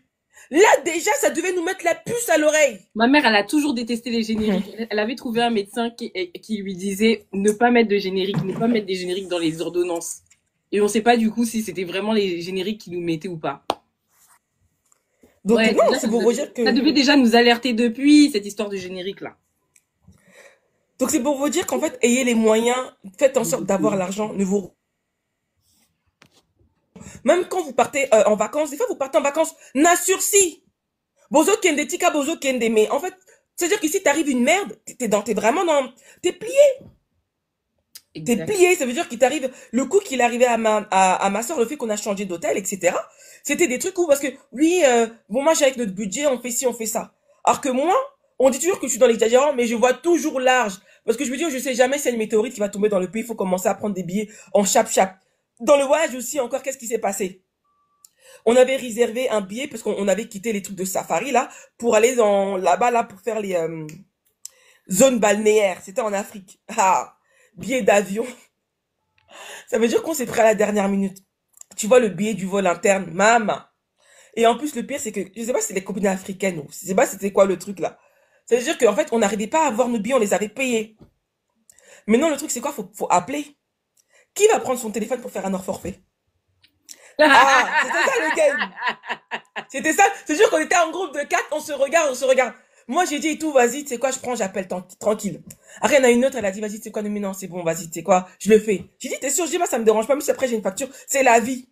Là, déjà, ça devait nous mettre la puce à l'oreille. Ma mère, elle a toujours détesté les génériques. Elle avait trouvé un médecin qui lui disait ne pas mettre de générique, ne pas mettre des génériques dans les ordonnances. Et on sait pas du coup si c'était vraiment les génériques qui nous mettaient ou pas. Donc, Ouais, non, déjà, c'est pour vous dire ça que. devait déjà nous alerter depuis cette histoire de générique là. Donc, c'est pour vous dire qu'en fait, ayez les moyens, faites en sorte d'avoir l'argent, ne vous. Même quand vous partez en vacances, des fois, vous partez en vacances, n'a sursis. Bozo kende, tika bozo kende. Mais en fait, c'est-à-dire qu'ici, t'arrives une merde, t'es vraiment dans. T'es plié. T'es Exact. plié, ça veut dire qu'il t'arrive. Le coup qu'il arrivait à ma soeur, le fait qu'on a changé d'hôtel, etc. C'était des trucs où, parce que, oui, bon, moi, j'ai avec notre budget, on fait ci, on fait ça. Alors que moi, on dit toujours que je suis dans l'exagérant, mais je vois toujours large. Parce que je me dis, je sais jamais s'il y a une météorite qui va tomber dans le pays, il faut commencer à prendre des billets en chap-chap. Dans le voyage aussi, encore, qu'est-ce qui s'est passé? On avait réservé un billet parce qu'on avait quitté les trucs de safari, là, pour aller là-bas, là, pour faire Zone balnéaire, c'était en Afrique. Ah, billet d'avion. Ça veut dire qu'on s'est pris à la dernière minute. Tu vois le billet du vol interne, maman. Et en plus, le pire, c'est que, je sais pas si c'est les copines africaines ou, je sais pas c'était quoi le truc là. Ça veut dire qu'en fait, on n'arrivait pas à avoir nos billets, on les avait payés. Maintenant, le truc, c'est quoi? Faut appeler. Qui va prendre son téléphone pour faire un hors forfait? Ah, c'était ça le game. C'était ça. C'est sûr qu'on était en groupe de quatre, on se regarde, on se regarde. Moi, j'ai dit et tout, vas-y, tu sais quoi, je prends, j'appelle, tranquille. Après, il y en a une autre, elle a dit, vas-y, tu sais quoi, non, mais non, c'est bon, vas-y, tu sais quoi, je le fais. J'ai dit, t'es sûr? Je dis, bah, ça me dérange pas, mais si après j'ai une facture, c'est la vie.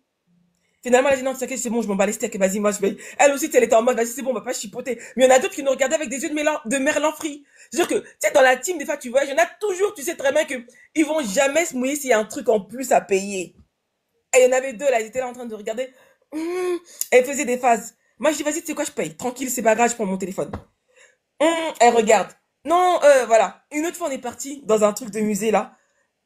Finalement, elle a dit, non, t'inquiète, c'est bon, je m'en bats les steaks, vas-y, moi, je vais. Elle aussi, elle était en mode, vas-y, c'est bon, on va pas chipoter. Mais il y en a d'autres qui nous regardaient avec des yeux de merlan frit. C'est-à-dire que, tu sais, dans la team, des fois, tu vois, il y en a toujours, tu sais très bien que, ils vont jamais se mouiller s'il y a un truc en plus à payer. Et il y en avait deux, là, ils étaient là en train de regarder. Elle faisait des phases. Moi, je dis, vas-y, tu sais quoi, je paye. Tranquille, c'est pas grave, je prends mon téléphone. Elle regarde. Non, voilà. Une autre fois, on est parti dans un truc de musée, là.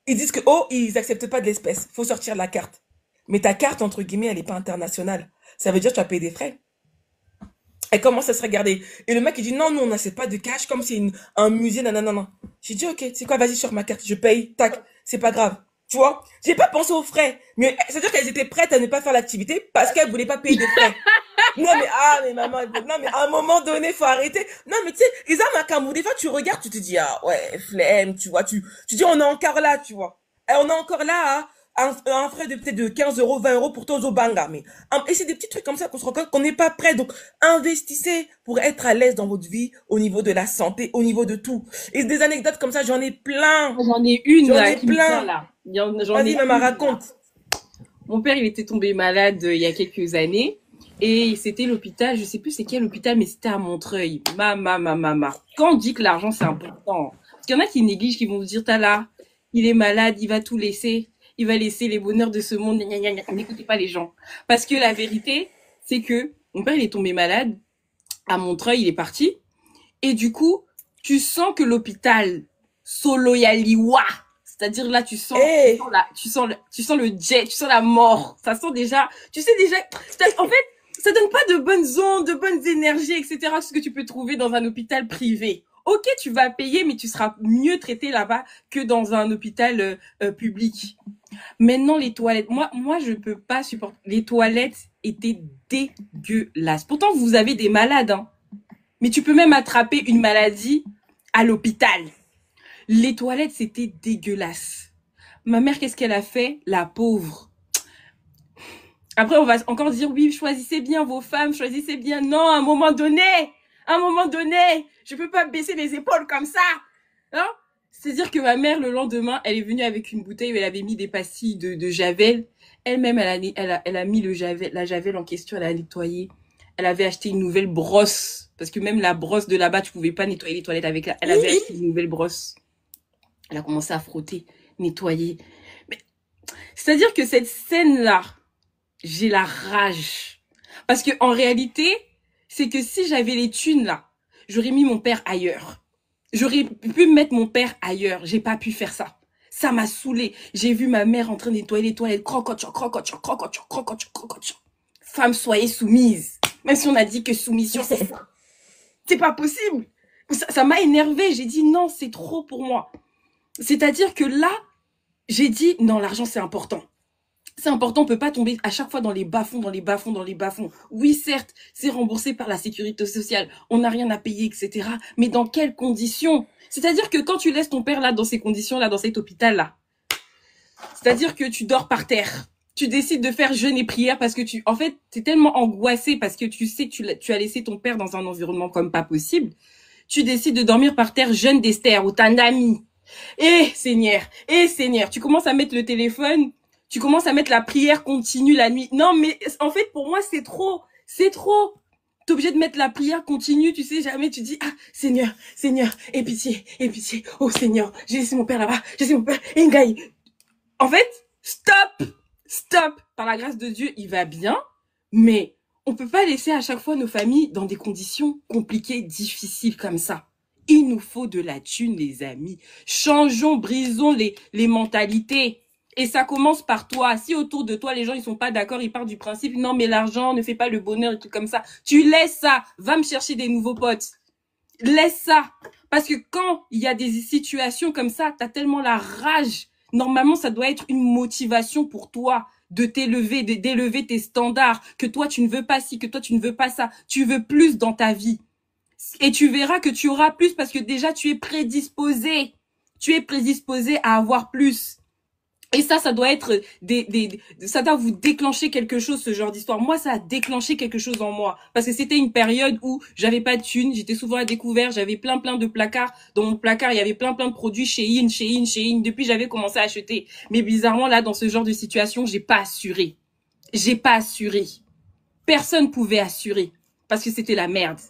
Ils disent que, oh, ils acceptent pas de l'espèce. Faut sortir la carte. Mais ta carte, entre guillemets, elle est pas internationale. Ça veut dire que tu vas payer des frais. Elle commence à se regarder. Et le mec, il dit, non, non, on n'accepte pas de cash, comme c'est un musée, nanana. J'ai dit, ok, c'est quoi, vas-y sur ma carte, je paye, tac, c'est pas grave. Tu vois, j'ai pas pensé aux frais. Mais c'est-à-dire qu'elles étaient prêtes à ne pas faire l'activité parce qu'elles voulaient pas payer de frais. Non, mais, ah, mais maman, non, mais à un moment donné, faut arrêter. Non, mais tu sais, Isa Makamou, des fois, tu regardes, tu te dis, ah, ouais, flemme, tu vois, tu dis, on est encore là, tu vois. Et on est encore là, hein, un frais de peut-être de 15 euros, 20 euros pour Tozo Banga. Mais, et c'est des petits trucs comme ça qu'on se rend compte qu'on n'est pas prêt. Donc, investissez pour être à l'aise dans votre vie, au niveau de la santé, au niveau de tout. Et des anecdotes comme ça, j'en ai plein. J'en ai une J'en là ai qui me vient plein. là. J'en ai Vas-y, maman, une là. raconte. Mon père, il était tombé malade il y a quelques années. Et c'était l'hôpital, je sais plus c'est quel hôpital, mais c'était à Montreuil. Ma. Quand on dit que l'argent, c'est important, parce qu'il y en a qui négligent, qui vont se dire, t'as là, il est malade, il va tout laisser. Il va laisser les bonheurs de ce monde. N'écoutez pas les gens. Parce que la vérité, c'est que mon père, il est tombé malade. À Montreuil, il est parti. Et du coup, tu sens que l'hôpital, Soloyaliwa, c'est-à-dire là, Hey, tu sens le jet, tu sens la mort. Ça sent déjà, tu sais déjà, en fait, ça donne pas de bonnes ondes, de bonnes énergies, etc. Ce que tu peux trouver dans un hôpital privé. Ok, tu vas payer, mais tu seras mieux traité là-bas que dans un hôpital public. Maintenant, les toilettes, moi, je peux pas supporter. Les toilettes étaient dégueulasses. Pourtant, vous avez des malades, hein. Mais tu peux même attraper une maladie à l'hôpital. Les toilettes, c'était dégueulasse. Ma mère, qu'est-ce qu'elle a fait? La pauvre. Après, on va encore dire, oui, choisissez bien vos femmes, choisissez bien. Non, à un moment donné, je peux pas baisser les épaules comme ça. Hein? C'est-à-dire que ma mère, le lendemain, elle est venue avec une bouteille où elle avait mis des pastilles de Javel. Elle-même, elle a mis la Javel en question, elle a nettoyé. Elle avait acheté une nouvelle brosse. Parce que même la brosse de là-bas, tu pouvais pas nettoyer les toilettes avec elle avait acheté une nouvelle brosse. Elle a commencé à frotter, nettoyer. Mais, c'est-à-dire que cette scène-là, j'ai la rage. Parce que en réalité, c'est que si j'avais les thunes là, j'aurais mis mon père ailleurs. J'aurais pu mettre mon père ailleurs. J'ai pas pu faire ça. Ça m'a saoulée. J'ai vu ma mère en train de nettoyer les toilettes. Crocotte. Femme, soyez soumise. Même si on a dit que soumission, c'est ça. C'est pas possible. Ça m'a énervée. J'ai dit non, c'est trop pour moi. C'est-à-dire que là, j'ai dit non, l'argent, c'est important. C'est important, on peut pas tomber à chaque fois dans les bas-fonds. Oui, certes, c'est remboursé par la sécurité sociale, on n'a rien à payer, etc. Mais dans quelles conditions? C'est-à-dire que quand tu laisses ton père là, dans ces conditions-là, dans cet hôpital-là, c'est-à-dire que tu dors par terre, tu décides de faire jeûne et prière parce que en fait, t'es tellement angoissé parce que tu sais que tu as laissé ton père dans un environnement comme pas possible, tu décides de dormir par terre, jeûne d'Esther, ou t'as un ami. Seigneur, tu commences à mettre le téléphone, tu commences à mettre la prière continue la nuit. Non, mais en fait, pour moi, c'est trop. T'es obligé de mettre la prière continue, tu sais jamais, tu dis, ah, Seigneur, aie pitié, oh Seigneur, j'ai laissé mon père là-bas, Engaï. En fait, stop. Par la grâce de Dieu, il va bien, mais on peut pas laisser à chaque fois nos familles dans des conditions compliquées, difficiles comme ça. Il nous faut de la thune, les amis. Changeons, brisons les mentalités. Et ça commence par toi. Si autour de toi, les gens, ils sont pas d'accord, ils partent du principe, non, mais l'argent ne fait pas le bonheur et tout comme ça. Tu laisses ça. Va me chercher des nouveaux potes. Laisse ça. Parce que quand il y a des situations comme ça, tu as tellement la rage. Normalement, ça doit être une motivation pour toi de t'élever, d'élever tes standards, que toi, tu ne veux pas ci, que toi, tu ne veux pas ça. Tu veux plus dans ta vie. Et tu verras que tu auras plus parce que déjà, tu es prédisposé. Tu es prédisposé à avoir plus. Et ça doit être ça doit vous déclencher quelque chose, ce genre d'histoire. Moi, ça a déclenché quelque chose en moi. Parce que c'était une période où j'avais pas de thunes, j'étais souvent à découvert, j'avais plein de placards. Dans mon placard, il y avait plein de produits Shein. Depuis, j'avais commencé à acheter. Mais bizarrement, là, dans ce genre de situation, j'ai pas assuré. J'ai pas assuré. Personne pouvait assurer. Parce que c'était la merde.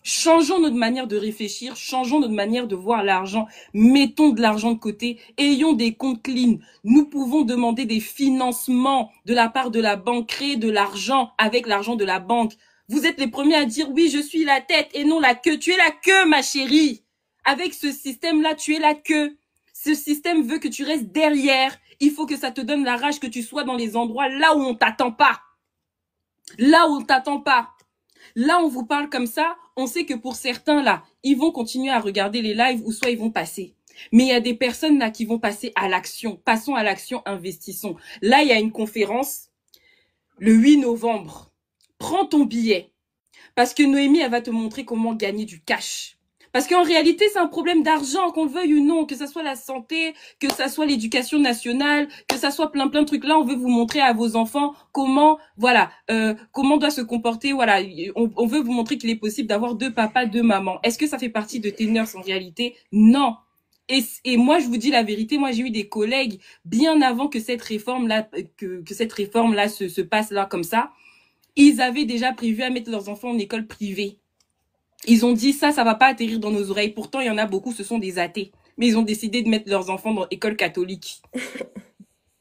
Changeons notre manière de réfléchir, changeons notre manière de voir l'argent, mettons de l'argent de côté, ayons des comptes clean. Nous pouvons demander des financements de la part de la banque, créer de l'argent avec l'argent de la banque. Vous êtes les premiers à dire oui, je suis la tête et non la queue. Tu es la queue, ma chérie. Avec ce système-là, tu es la queue. Ce système veut que tu restes derrière. Il faut que ça te donne la rage que tu sois dans les endroits là où on t'attend pas. Là où on t'attend pas. Là, on vous parle comme ça, on sait que pour certains, là, ils vont continuer à regarder les lives ou soit ils vont passer. Mais il y a des personnes là qui vont passer à l'action. Passons à l'action, investissons. Là, il y a une conférence le 8 novembre. Prends ton billet. Parce que Noémie, elle va te montrer comment gagner du cash. Parce qu'en réalité, c'est un problème d'argent, qu'on le veuille ou non, que ça soit la santé, que ça soit l'éducation nationale, que ça soit plein de trucs. Là, on veut vous montrer à vos enfants comment, voilà, comment doit se comporter. Voilà, on veut vous montrer qu'il est possible d'avoir 2 papas, 2 mamans. Est-ce que ça fait partie de tes nurses en réalité? Non. Et moi, je vous dis la vérité, moi, j'ai eu des collègues bien avant que cette réforme-là, que cette réforme-là se passe là comme ça. Ils avaient déjà prévu à mettre leurs enfants en école privée. Ils ont dit ça va pas atterrir dans nos oreilles. Pourtant, il y en a beaucoup, ce sont des athées. Mais ils ont décidé de mettre leurs enfants dans l'école catholique.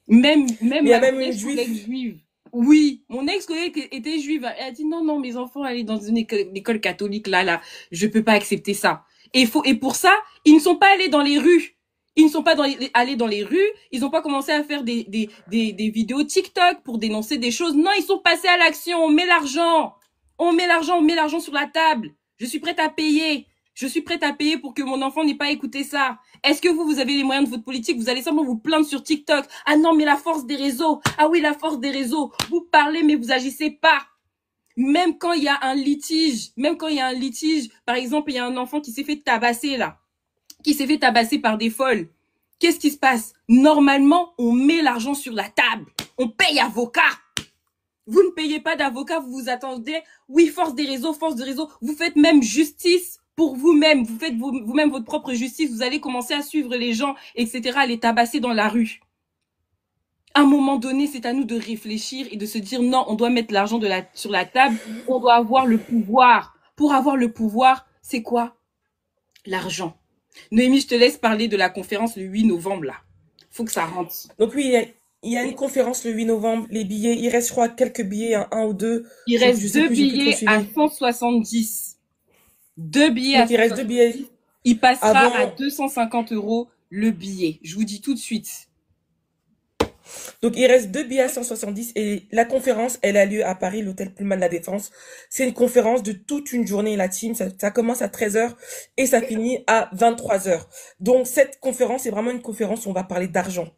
Même Il y a même mon une ex-collègue juive. juive. Oui, mon ex-collègue était juive. Elle a dit non, mes enfants, aller dans une école catholique, là. Je peux pas accepter ça. Et pour ça, ils ne sont pas allés dans les rues. Ils ne sont pas allés dans les rues. Ils n'ont pas commencé à faire des vidéos TikTok pour dénoncer des choses. Non, ils sont passés à l'action. On met l'argent. On met l'argent sur la table. Je suis prête à payer. Je suis prête à payer pour que mon enfant n'ait pas écouté ça. Est-ce que vous avez les moyens de votre politique? Vous allez simplement vous plaindre sur TikTok. Ah non, mais la force des réseaux. Ah oui, la force des réseaux. Vous parlez, mais vous agissez pas. Même quand il y a un litige, par exemple, il y a un enfant qui s'est fait tabasser là, qui s'est fait tabasser par des folles. Qu'est-ce qui se passe? Normalement, on met l'argent sur la table. On paye avocat. Vous ne payez pas d'avocat, vous vous attendez. Oui, force des réseaux. Vous faites même justice pour vous-même. Vous faites vous-même votre propre justice. Vous allez commencer à suivre les gens, etc., à les tabasser dans la rue. À un moment donné, c'est à nous de réfléchir et de se dire non, on doit mettre l'argent sur la table. On doit avoir le pouvoir. Pour avoir le pouvoir, c'est quoi? L'argent. Noémie, je te laisse parler de la conférence le 8 novembre, là. Faut que ça rentre. Donc oui, il y a une conférence le 8 novembre. Les billets, il reste, je crois, quelques billets, un ou deux. Il Je reste sais 2 plus, j'ai plus trop billets à suivi. 170. 2 billets à Donc il reste 2 billets 170. Il passera à avant. 250 € le billet. Je vous dis tout de suite. Donc il reste 2 billets à 170 et la conférence, elle a lieu à Paris, l'hôtel Pullman de la Défense. C'est une conférence de toute une journée, la team. Ça commence à 13h et ça finit à 23h. Donc cette conférence, c'est vraiment une conférence où on va parler d'argent.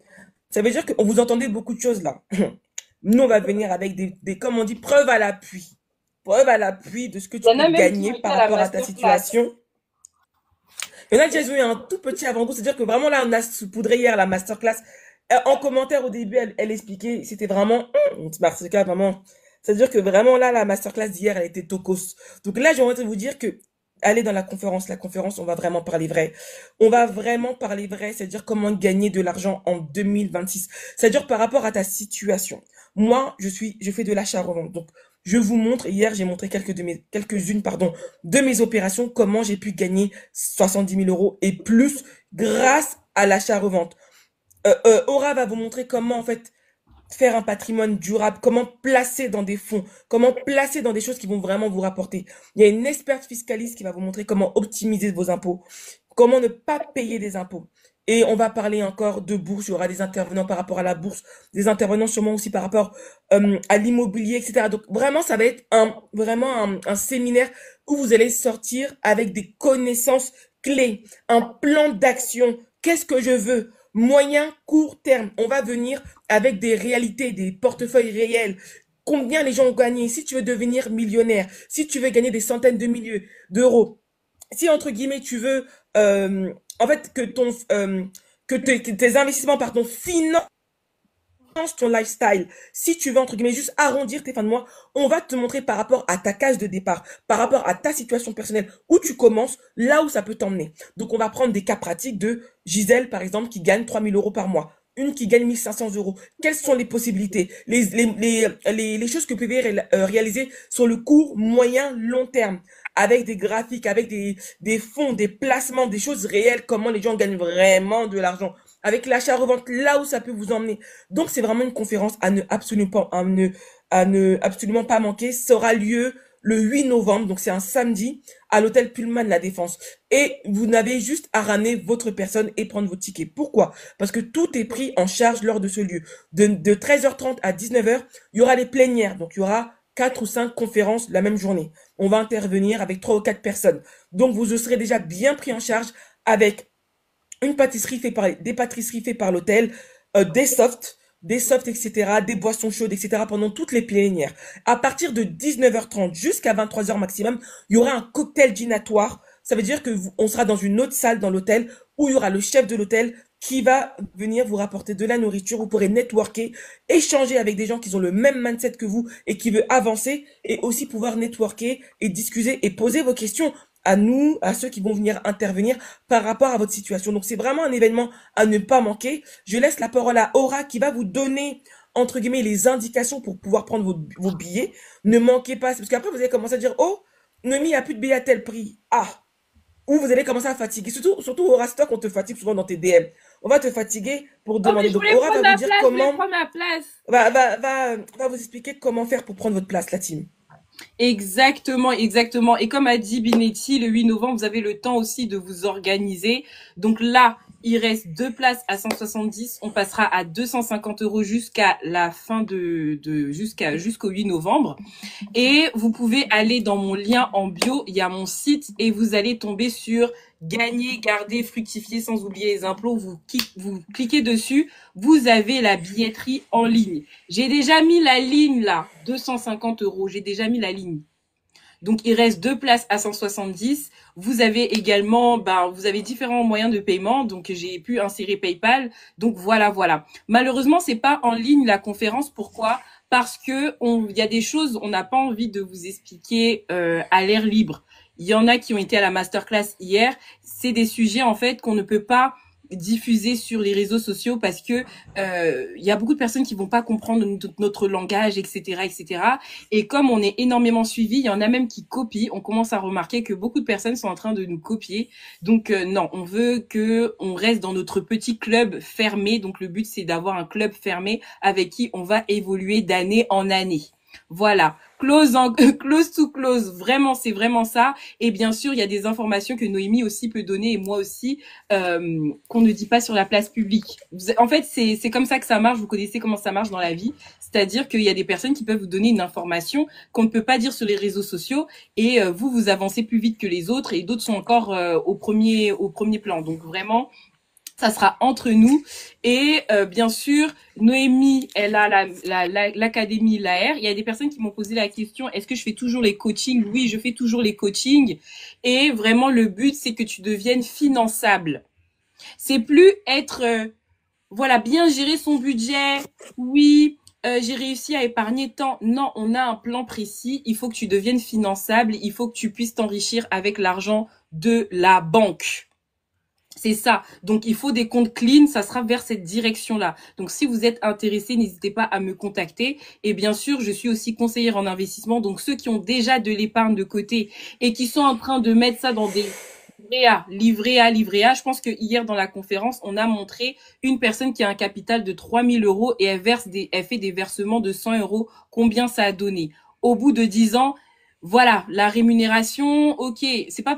Ça veut dire qu'on vous entendez beaucoup de choses là. Nous, on va venir avec comme on dit, preuves à l'appui. Preuves à l'appui de ce que Il y tu en peux a même qui ont gagner été par à la rapport à ta masterclass. situation. Il y en a déjà eu un tout petit avant-goût, c'est-à-dire que vraiment là, on a saupoudré hier la masterclass. En commentaire au début, elle expliquait, c'était vraiment, parce que vraiment, c'est-à-dire que vraiment là, la masterclass d'hier, elle était tocos. Donc là, j'ai envie de vous dire que, allez dans la conférence, on va vraiment parler vrai. On va vraiment parler vrai, c'est-à-dire comment gagner de l'argent en 2026. C'est-à-dire par rapport à ta situation. Moi, je fais de l'achat-revente. Donc, je vous montre, hier, j'ai montré quelques-unes, de mes opérations, comment j'ai pu gagner 70 000 € et plus grâce à l'achat-revente. Aura va vous montrer comment, en fait, faire un patrimoine durable, comment placer dans des fonds, comment placer dans des choses qui vont vraiment vous rapporter. Il y a une experte fiscaliste qui va vous montrer comment optimiser vos impôts, comment ne pas payer des impôts. Et on va parler encore de bourse, il y aura des intervenants par rapport à la bourse, des intervenants sûrement aussi par rapport à l'immobilier, etc. Donc vraiment, ça va être vraiment un séminaire où vous allez sortir avec des connaissances clé, un plan d'action. Qu'est-ce que je veux? Moyen, court terme. On va venir avec des réalités, des portefeuilles réels. Combien les gens ont gagné? Si tu veux devenir millionnaire, si tu veux gagner des centaines de milliers d'euros, si entre guillemets tu veux, en fait, que tes investissements, pardon, financent ton lifestyle, si tu veux, entre guillemets, juste arrondir tes fins de mois, on va te montrer par rapport à ta case de départ, par rapport à ta situation personnelle, où tu commences, là où ça peut t'emmener. Donc, on va prendre des cas pratiques de Gisèle, par exemple, qui gagne 3 000 € par mois. Une qui gagne 1 500 €. Quelles sont les possibilités? Les choses que vous pouvez réaliser sur le court, moyen, long terme. Avec des graphiques, avec des fonds, des placements, des choses réelles, comment les gens gagnent vraiment de l'argent. Avec l'achat-revente, là où ça peut vous emmener. Donc, c'est vraiment une conférence à ne absolument pas manquer. Ça aura lieu le 8 novembre, donc c'est un samedi, à l'hôtel Pullman La Défense. Et vous n'avez juste à ramener votre personne et prendre vos tickets. Pourquoi? Parce que tout est pris en charge lors de ce lieu. De 13h30 à 19h, il y aura les plénières. Donc, il y aura 4 ou 5 conférences la même journée. On va intervenir avec 3 ou 4 personnes. Donc, vous serez déjà bien pris en charge avec une pâtisserie faite par, des pâtisseries faites par l'hôtel, des softs, etc., des boissons chaudes, etc., pendant toutes les plénières. À partir de 19h30 jusqu'à 23h maximum, il y aura un cocktail dînatoire. Ça veut dire que on sera dans une autre salle dans l'hôtel où il y aura le chef de l'hôtel qui va venir vous rapporter de la nourriture. Vous pourrez networker, échanger avec des gens qui ont le même mindset que vous et qui veulent avancer et aussi pouvoir networker et discuter et poser vos questions à nous, à ceux qui vont venir intervenir par rapport à votre situation. Donc c'est vraiment un événement à ne pas manquer. Je laisse la parole à Aura qui va vous donner entre guillemets les indications pour pouvoir prendre vos billets. Ne manquez pas, parce qu'après vous allez commencer à dire oh Noémie, il n'y a plus de billets à tel prix. Ah, ou vous allez commencer à fatiguer. Surtout Aura Stock, on te fatigue souvent dans tes DM. On va te fatiguer pour Oh, mais demander. je Donc voulais Aura prendre va vous ma dire place, je voulais comment prendre ma place. va vous expliquer comment faire pour prendre votre place, la team. Exactement, exactement. Et comme a dit Binetti, le 8 novembre, vous avez le temps aussi de vous organiser. Donc là, il reste 2 places à 170. On passera à 250 € jusqu'à la fin jusqu'au 8 novembre. Et vous pouvez aller dans mon lien en bio. Il y a mon site et vous allez tomber sur gagner, garder, fructifier sans oublier les impôts. Vous cliquez dessus. Vous avez la billetterie en ligne. J'ai déjà mis la ligne là, 250 €. J'ai déjà mis la ligne. Donc, il reste 2 places à 170. Vous avez également, vous avez différents moyens de paiement. Donc, j'ai pu insérer PayPal. Donc, voilà. Malheureusement, c'est pas en ligne la conférence. Pourquoi? Parce que il y a des choses, on n'a pas envie de vous expliquer à l'air libre. Il y en a qui ont été à la masterclass hier. C'est des sujets, en fait, qu'on ne peut pas diffuser sur les réseaux sociaux parce que il y a beaucoup de personnes qui vont pas comprendre notre langage, etc., etc. Et comme on est énormément suivi, il y en a même qui copient. On commence à remarquer que beaucoup de personnes sont en train de nous copier. Donc non, on veut que on reste dans notre petit club fermé. Donc le but c'est d'avoir un club fermé avec qui on va évoluer d'année en année. Voilà, close to close, vraiment, c'est vraiment ça. Et bien sûr, il y a des informations que Noémie aussi peut donner et moi aussi qu'on ne dit pas sur la place publique. En fait, c'est comme ça que ça marche. Vous connaissez comment ça marche dans la vie, c'est-à-dire qu'il y a des personnes qui peuvent vous donner une information qu'on ne peut pas dire sur les réseaux sociaux et vous avancez plus vite que les autres et d'autres sont encore au premier plan. Donc vraiment. Ça sera entre nous et bien sûr Noémie elle a l'académie l'AR. Il y a des personnes qui m'ont posé la question est-ce que je fais toujours les coachings? Oui, je fais toujours les coachings et vraiment le but c'est que tu deviennes finançable. C'est plus être voilà bien gérer son budget. Oui, j'ai réussi à épargner tant. Non, on a un plan précis. Il faut que tu deviennes finançable. Il faut que tu puisses t'enrichir avec l'argent de la banque. C'est ça. Donc, il faut des comptes clean. Ça sera vers cette direction-là. Donc, si vous êtes intéressé, n'hésitez pas à me contacter. Et bien sûr, je suis aussi conseillère en investissement. Donc, ceux qui ont déjà de l'épargne de côté et qui sont en train de mettre ça dans des livret A. Je pense que hier, dans la conférence, on a montré une personne qui a un capital de 3 000 € et elle fait des versements de 100 €. Combien ça a donné? Au bout de 10 ans, voilà, la rémunération, ok. C'est pas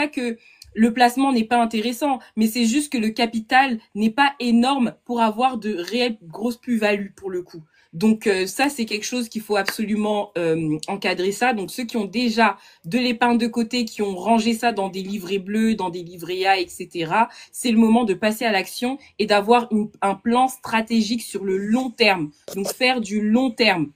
que le placement n'est pas intéressant, mais c'est juste que le capital n'est pas énorme pour avoir de réelles grosses plus-values pour le coup. Donc ça, c'est quelque chose qu'il faut absolument encadrer ça. Donc ceux qui ont déjà de l'épargne de côté, qui ont rangé ça dans des livrets bleus, dans des livrets A, etc., c'est le moment de passer à l'action et d'avoir un plan stratégique sur le long terme. Donc faire du long terme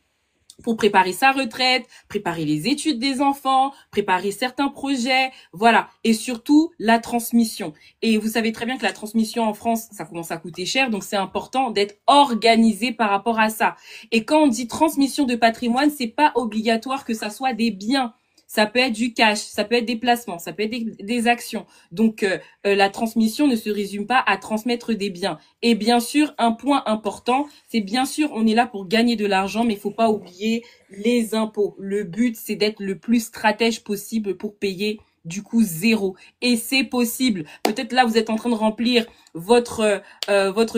pour préparer sa retraite, préparer les études des enfants, préparer certains projets, voilà. Et surtout, la transmission. Et vous savez très bien que la transmission en France, ça commence à coûter cher, donc c'est important d'être organisé par rapport à ça. Et quand on dit transmission de patrimoine, c'est pas obligatoire que ça soit des biens. Ça peut être du cash, ça peut être des placements, ça peut être des actions. Donc, la transmission ne se résume pas à transmettre des biens. Et bien sûr, un point important, c'est bien sûr, on est là pour gagner de l'argent, mais il faut pas oublier les impôts. Le but, c'est d'être le plus stratège possible pour payer du coup zéro. Et c'est possible. Peut-être là, vous êtes en train de remplir votre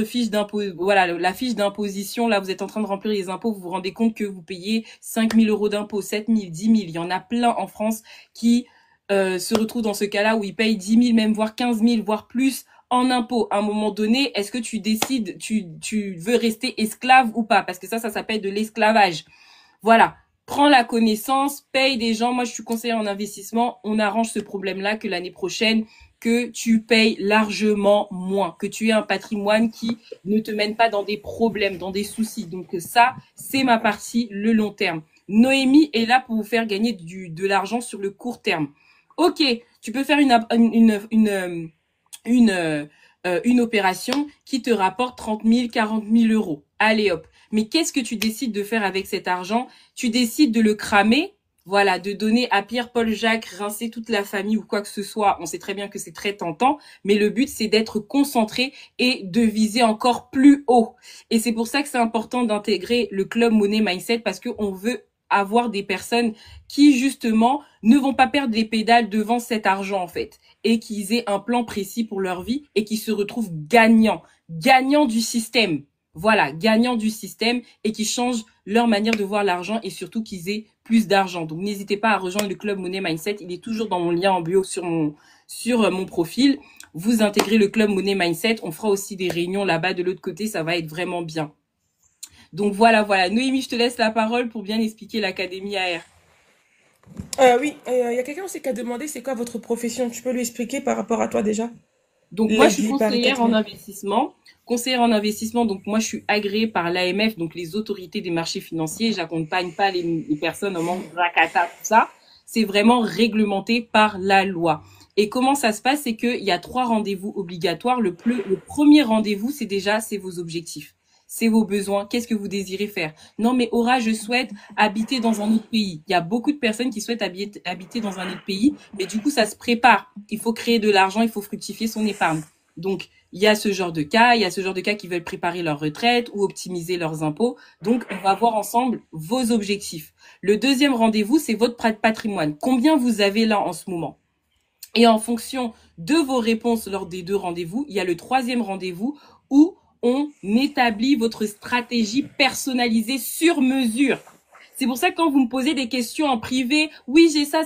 fiche d'impôt, voilà, la fiche d'imposition. Là, vous êtes en train de remplir les impôts. Vous vous rendez compte que vous payez 5 000 euros d'impôts, 7 000, 10 000. Il y en a plein en France qui se retrouvent dans ce cas-là où ils payent 10 000, même voire 15 000, voire plus en impôts. À un moment donné, est-ce que tu décides, tu veux rester esclave ou pas? Parce que ça s'appelle de l'esclavage. Voilà. Prends la connaissance, paye des gens. Moi, je suis conseillère en investissement. On arrange ce problème-là que l'année prochaine, que tu payes largement moins, que tu aies un patrimoine qui ne te mène pas dans des problèmes, dans des soucis. Donc ça, c'est ma partie, le long terme. Noémie est là pour vous faire gagner de l'argent sur le court terme. Ok, tu peux faire une opération qui te rapporte 30 000, 40 000 euros. Allez hop. Mais qu'est-ce que tu décides de faire avec cet argent? Tu décides de le cramer, voilà, de donner à Pierre, Paul, Jacques, rincer toute la famille ou quoi que ce soit. On sait très bien que c'est très tentant, mais le but, c'est d'être concentré et de viser encore plus haut. Et c'est pour ça que c'est important d'intégrer le Club Money Mindset parce qu'on veut avoir des personnes qui, justement, ne vont pas perdre les pédales devant cet argent, en fait, et qu'ils aient un plan précis pour leur vie et qui se retrouvent gagnants du système. Voilà, gagnants du système et qui changent leur manière de voir l'argent et surtout qu'ils aient plus d'argent. Donc, n'hésitez pas à rejoindre le Club Money Mindset. Il est toujours dans mon lien en bio sur mon profil. Vous intégrez le Club Money Mindset. On fera aussi des réunions là-bas de l'autre côté. Ça va être vraiment bien. Donc, voilà. Noémie, je te laisse la parole pour bien expliquer l'Académie AR. Oui, il y a quelqu'un aussi qui a demandé c'est quoi votre profession. Tu peux lui expliquer par rapport à toi déjà? Donc, moi, je suis Lady Paris conseillère en 4. investissement. Conseillère en investissement, donc moi, je suis agréée par l'AMF, donc les autorités des marchés financiers. J'accompagne pas les personnes en manque de rakata, tout ça. C'est vraiment réglementé par la loi. Et comment ça se passe? C'est qu'il y a 3 rendez-vous obligatoires. Le premier rendez-vous, c'est vos objectifs. C'est vos besoins. Qu'est-ce que vous désirez faire? Non, mais Aura, je souhaite habiter dans un autre pays. Il y a beaucoup de personnes qui souhaitent habiter dans un autre pays, mais du coup, ça se prépare. Il faut créer de l'argent, il faut fructifier son épargne. Donc, il y a ce genre de cas, qui veulent préparer leur retraite ou optimiser leurs impôts. Donc, on va voir ensemble vos objectifs. Le deuxième rendez-vous, c'est votre patrimoine. Combien vous avez là en ce moment? Et en fonction de vos réponses lors des 2 rendez-vous, il y a le 3e rendez-vous où on établit votre stratégie personnalisée sur mesure. C'est pour ça que quand vous me posez des questions en privé, oui, j'ai ça,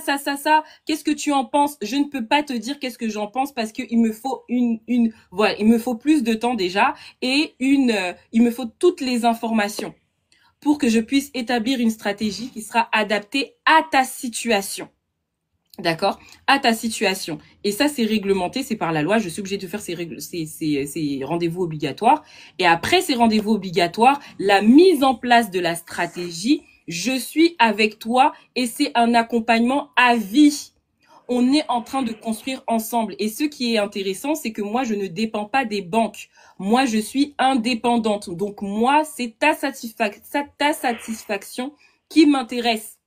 qu'est-ce que tu en penses? Je ne peux pas te dire qu'est-ce que j'en pense parce que il me faut voilà, il me faut plus de temps déjà et il me faut toutes les informations pour que je puisse établir une stratégie qui sera adaptée à ta situation. D'accord? À ta situation. Et ça, c'est réglementé, c'est par la loi. Je suis obligée de faire ces rendez-vous obligatoires. Et après ces rendez-vous obligatoires, la mise en place de la stratégie, je suis avec toi et c'est un accompagnement à vie. On est en train de construire ensemble. Et ce qui est intéressant, c'est que moi, je ne dépends pas des banques. Moi, je suis indépendante. Donc, moi, c'est ta satisfaction qui m'intéresse.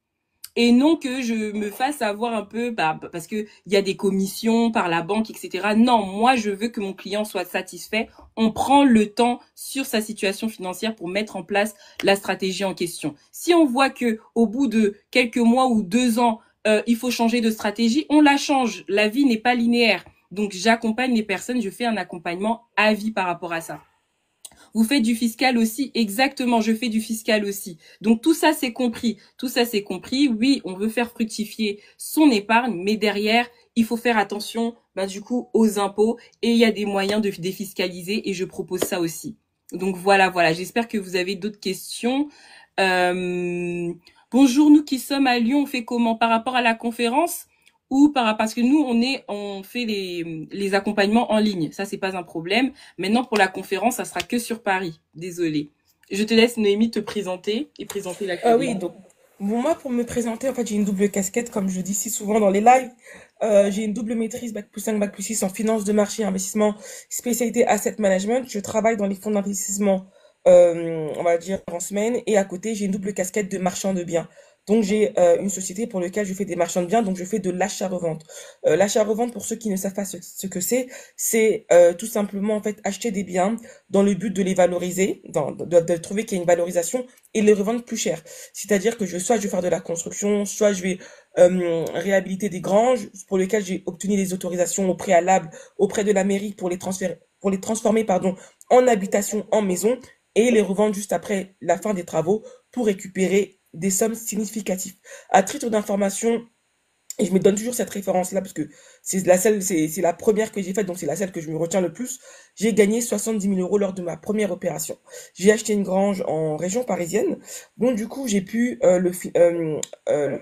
Et non que je me fasse avoir un peu, parce que il y a des commissions par la banque, etc. Non, moi, je veux que mon client soit satisfait. On prend le temps sur sa situation financière pour mettre en place la stratégie en question. Si on voit que au bout de quelques mois ou 2 ans, il faut changer de stratégie, on la change. La vie n'est pas linéaire. Donc, j'accompagne les personnes, je fais un accompagnement à vie par rapport à ça. Vous faites du fiscal aussi? Exactement, je fais du fiscal aussi. Donc tout ça, c'est compris. Tout ça, c'est compris. Oui, on veut faire fructifier son épargne, mais derrière, il faut faire attention, du coup, aux impôts. Et il y a des moyens de défiscaliser et je propose ça aussi. Donc voilà, voilà. J'espère que vous avez d'autres questions. Euh, Bonjour, nous qui sommes à Lyon, on fait comment par rapport à la conférence ou parce que nous on fait les accompagnements en ligne. Ça c'est pas un problème. Maintenant pour la conférence, ça sera que sur Paris. Désolée. Je te laisse Noémie te présenter et présenter Oui, l'académie. donc, bon, moi, pour me présenter, en fait, j'ai une double casquette, comme je dis si souvent dans les lives. J'ai une double maîtrise, bac+5, bac+6 en finance de marché et investissement, spécialité asset management. Je travaille dans les fonds d'investissement, on va dire, en semaine. Et à côté, j'ai une double casquette de marchand de biens. Donc, j'ai une société pour laquelle je fais des marchands de biens. Donc, je fais de l'achat-revente. L'achat-revente, pour ceux qui ne savent pas ce que c'est tout simplement, en fait, acheter des biens dans le but de les valoriser, de trouver qu'il y a une valorisation et les revendre plus cher. C'est-à-dire que soit je vais faire de la construction, soit je vais réhabiliter des granges pour lesquelles j'ai obtenu des autorisations au préalable auprès de la mairie pour les transformer pardon, en habitation, en maison, et les revendre juste après la fin des travaux pour récupérer des sommes significatives. À titre d'information, et je me donne toujours cette référence-là parce que c'est la première que j'ai faite, donc c'est la seule que je me retiens le plus. J'ai gagné 70 000 € lors de ma première opération. J'ai acheté une grange en région parisienne, donc du coup j'ai pu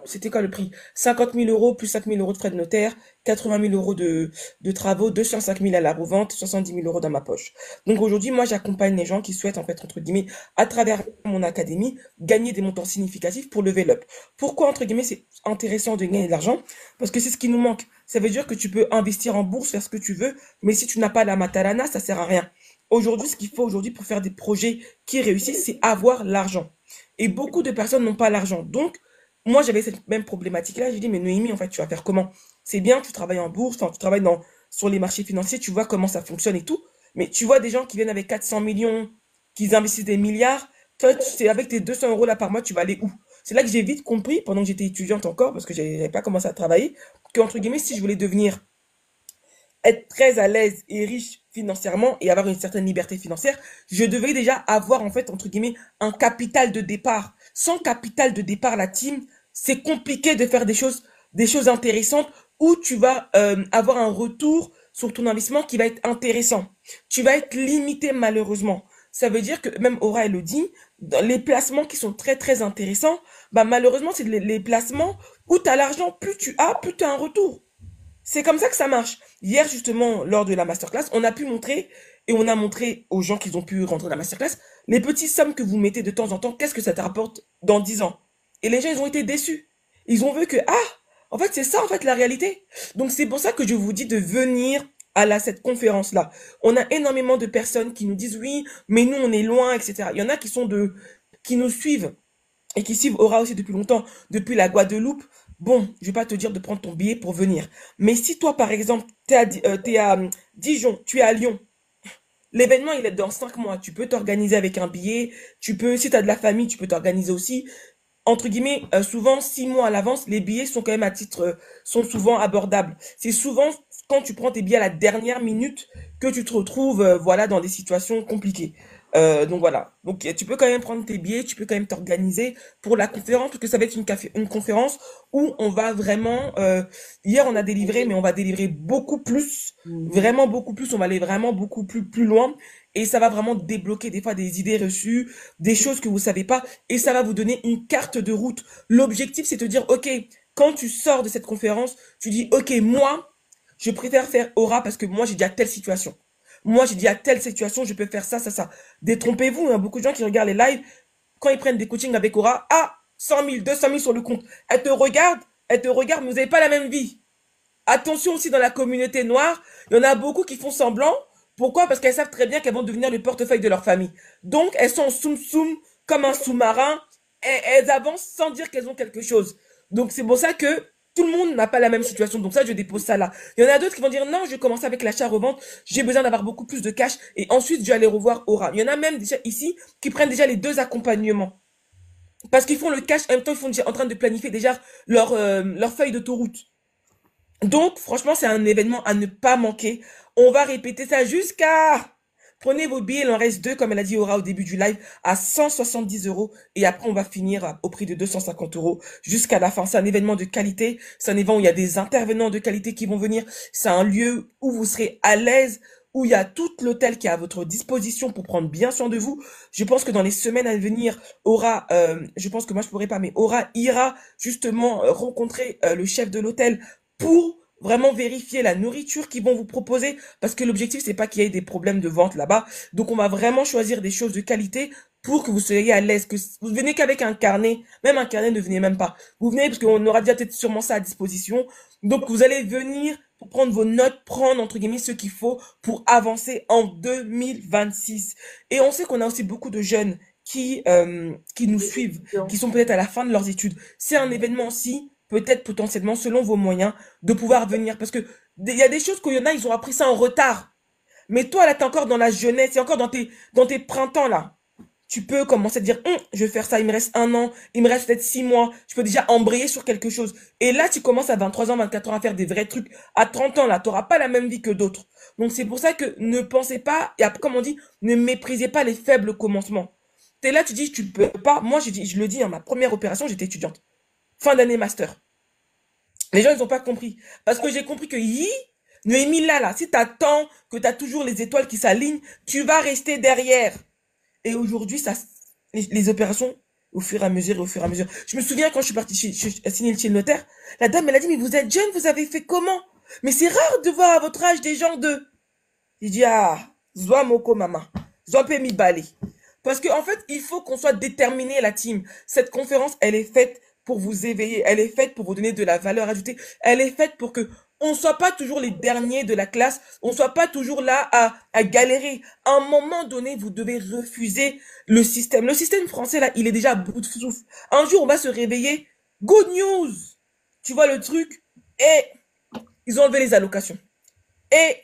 c'était quoi le prix? 50 000 € plus 5 000 € de frais de notaire, 80 000 € de travaux, 205 000 à la revente, 70 000 € dans ma poche. Donc aujourd'hui, moi j'accompagne les gens qui souhaitent en fait entre guillemets à travers mon académie gagner des montants significatifs pour level up. Pourquoi entre guillemets c'est intéressant de gagner de l'argent? Parce que c'est ce qui nous manque. Ça veut dire que tu peux investir en bourse, faire ce que tu veux, mais si tu n'as pas la matalana, ça sert à rien. Aujourd'hui, ce qu'il faut aujourd'hui pour faire des projets qui réussissent, c'est avoir l'argent. Et beaucoup de personnes n'ont pas l'argent. Donc, moi, j'avais cette même problématique-là. J'ai dit, mais Noémie, en fait, tu vas faire comment? C'est bien, tu travailles en bourse, enfin, tu travailles sur les marchés financiers, tu vois comment ça fonctionne et tout. Mais tu vois des gens qui viennent avec 400 millions, qui investissent des milliards. Toi, c'est avec tes 200 € là par mois, tu vas aller où? C'est là que j'ai vite compris, pendant que j'étais étudiante encore, parce que j'avais pas commencé à travailler, que, entre guillemets, si je voulais devenir, être très à l'aise et riche financièrement et avoir une certaine liberté financière, je devais déjà avoir, en fait, entre guillemets, un capital de départ. Sans capital de départ, la team, c'est compliqué de faire des choses intéressantes où tu vas avoir un retour sur ton investissement qui va être intéressant. Tu vas être limité malheureusement. Ça veut dire que, même Aura elle le dit, dans les placements qui sont très très intéressants, bah malheureusement c'est les placements où tu as l'argent, plus tu as, plus tu as un retour. C'est comme ça que ça marche. Hier, justement, lors de la masterclass, on a pu montrer, et on a montré aux gens qui ont pu rentrer dans la masterclass, les petites sommes que vous mettez de temps en temps, qu'est-ce que ça te rapporte dans 10 ans. Et les gens, ils ont été déçus. Ils ont vu que, ah, en fait, c'est ça, en fait, la réalité. Donc, c'est pour ça que je vous dis de venir cette conférence-là. On a énormément de personnes qui nous disent, oui, mais nous, on est loin, etc. Il y en a qui nous suivent et qui suivent Aura aussi depuis longtemps, depuis la Guadeloupe. Bon, je vais pas te dire de prendre ton billet pour venir. Mais si toi, par exemple, t'es à Dijon, tu es à Lyon, l'événement, il est dans 5 mois. Tu peux t'organiser avec un billet. Si tu as de la famille, tu peux t'organiser aussi. Entre guillemets, souvent, 6 mois à l'avance, les billets sont quand même sont souvent abordables. C'est souvent quand tu prends tes billets à la dernière minute que tu te retrouves, voilà, dans des situations compliquées. Donc voilà. Donc tu peux quand même prendre tes billets, tu peux quand même t'organiser pour la conférence, parce que ça va être une conférence où on va vraiment, hier on a délivré, mais on va délivrer beaucoup plus, vraiment beaucoup plus, on va aller vraiment beaucoup plus loin, et ça va vraiment débloquer des fois des idées reçues, des choses que vous savez pas, et ça va vous donner une carte de route. L'objectif, c'est de dire, ok, quand tu sors de cette conférence, tu dis, ok, moi, je préfère faire Aura parce que moi, j'ai déjà telle situation. Moi, j'ai dit à telle situation, je peux faire ça, ça, ça. Détrompez-vous, il y a beaucoup de gens qui regardent les lives, quand ils prennent des coachings avec Aura, ah, 100 000, 200 000 sur le compte. Elle te regarde, mais vous n'avez pas la même vie. Attention aussi dans la communauté noire, il y en a beaucoup qui font semblant. Pourquoi? Parce qu'elles savent très bien qu'elles vont devenir le portefeuille de leur famille. Donc, elles sont en soum-soum, comme un sous-marin, et elles avancent sans dire qu'elles ont quelque chose. Donc, c'est pour ça que tout le monde n'a pas la même situation. Donc ça, je dépose ça là. Il y en a d'autres qui vont dire, non, je vais commencer avec l'achat-revente, j'ai besoin d'avoir beaucoup plus de cash, et ensuite, je vais aller revoir Aura. Il y en a même déjà ici qui prennent déjà les deux accompagnements. Parce qu'ils font le cash, en même temps, ils sont déjà en train de planifier déjà leur feuille d'autoroute. Donc, franchement, c'est un événement à ne pas manquer. On va répéter ça jusqu'à... Prenez vos billets, il en reste deux, comme elle a dit Aura au début du live, à 170 €. Et après, on va finir au prix de 250 € jusqu'à la fin. C'est un événement de qualité. C'est un événement où il y a des intervenants de qualité qui vont venir. C'est un lieu où vous serez à l'aise, où il y a tout l'hôtel qui est à votre disposition pour prendre bien soin de vous. Je pense que dans les semaines à venir, Aura, je pense que moi je pourrais pas, mais Aura ira justement rencontrer le chef de l'hôtel pour vraiment vérifier la nourriture qu'ils vont vous proposer, parce que l'objectif c'est pas qu'il y ait des problèmes de vente là-bas. Donc on va vraiment choisir des choses de qualité pour que vous soyez à l'aise, que vous venez qu'avec un carnet, même un carnet ne venez même pas. Vous venez parce qu'on aura déjà peut-être sûrement ça à disposition. Donc vous allez venir pour prendre vos notes, prendre entre guillemets ce qu'il faut pour avancer en 2026. Et on sait qu'on a aussi beaucoup de jeunes qui nous suivent, qui sont peut-être à la fin de leurs études. C'est un événement aussi, peut-être potentiellement, selon vos moyens, de pouvoir venir. Parce que il y a des choses qu'il y en a, ils ont appris ça en retard. Mais toi, là, t'es encore dans la jeunesse, t'es encore dans tes printemps, là. Tu peux commencer à dire, je vais faire ça, il me reste un an, il me reste peut-être 6 mois, je peux déjà embrayer sur quelque chose. Et là, tu commences à 23 ans, 24 ans à faire des vrais trucs. À 30 ans, là, t'auras pas la même vie que d'autres. Donc, c'est pour ça que ne pensez pas, et comme on dit, ne méprisez pas les faibles commencements. T'es là, tu dis, tu peux pas. Moi, je le dis, ma première opération, j'étais étudiante. Fin d'année master. Les gens, ils ont pas compris. Parce que j'ai compris que Noémie, là, si t'attends que t'as toujours les étoiles qui s'alignent, tu vas rester derrière. Et aujourd'hui, les opérations, au fur et à mesure, et au fur et à mesure. Je me souviens quand je suis partie signer chez le notaire, la dame, elle a dit, mais vous êtes jeune, vous avez fait comment? Mais c'est rare de voir à votre âge des gens de... J'ai dit, Zwa Moko Mama, Zwa Pemi Bale. Parce qu'en fait, il faut qu'on soit déterminé, la team. Cette conférence, elle est faite pour vous éveiller. Elle est faite pour vous donner de la valeur ajoutée. Elle est faite pour que on soit pas toujours les derniers de la classe. On soit pas toujours là à galérer. À un moment donné, vous devez refuser le système. Le système français, là, il est déjà à bout de souffle. Un jour, on va se réveiller. Good news! Tu vois le truc? Et ils ont enlevé les allocations. Et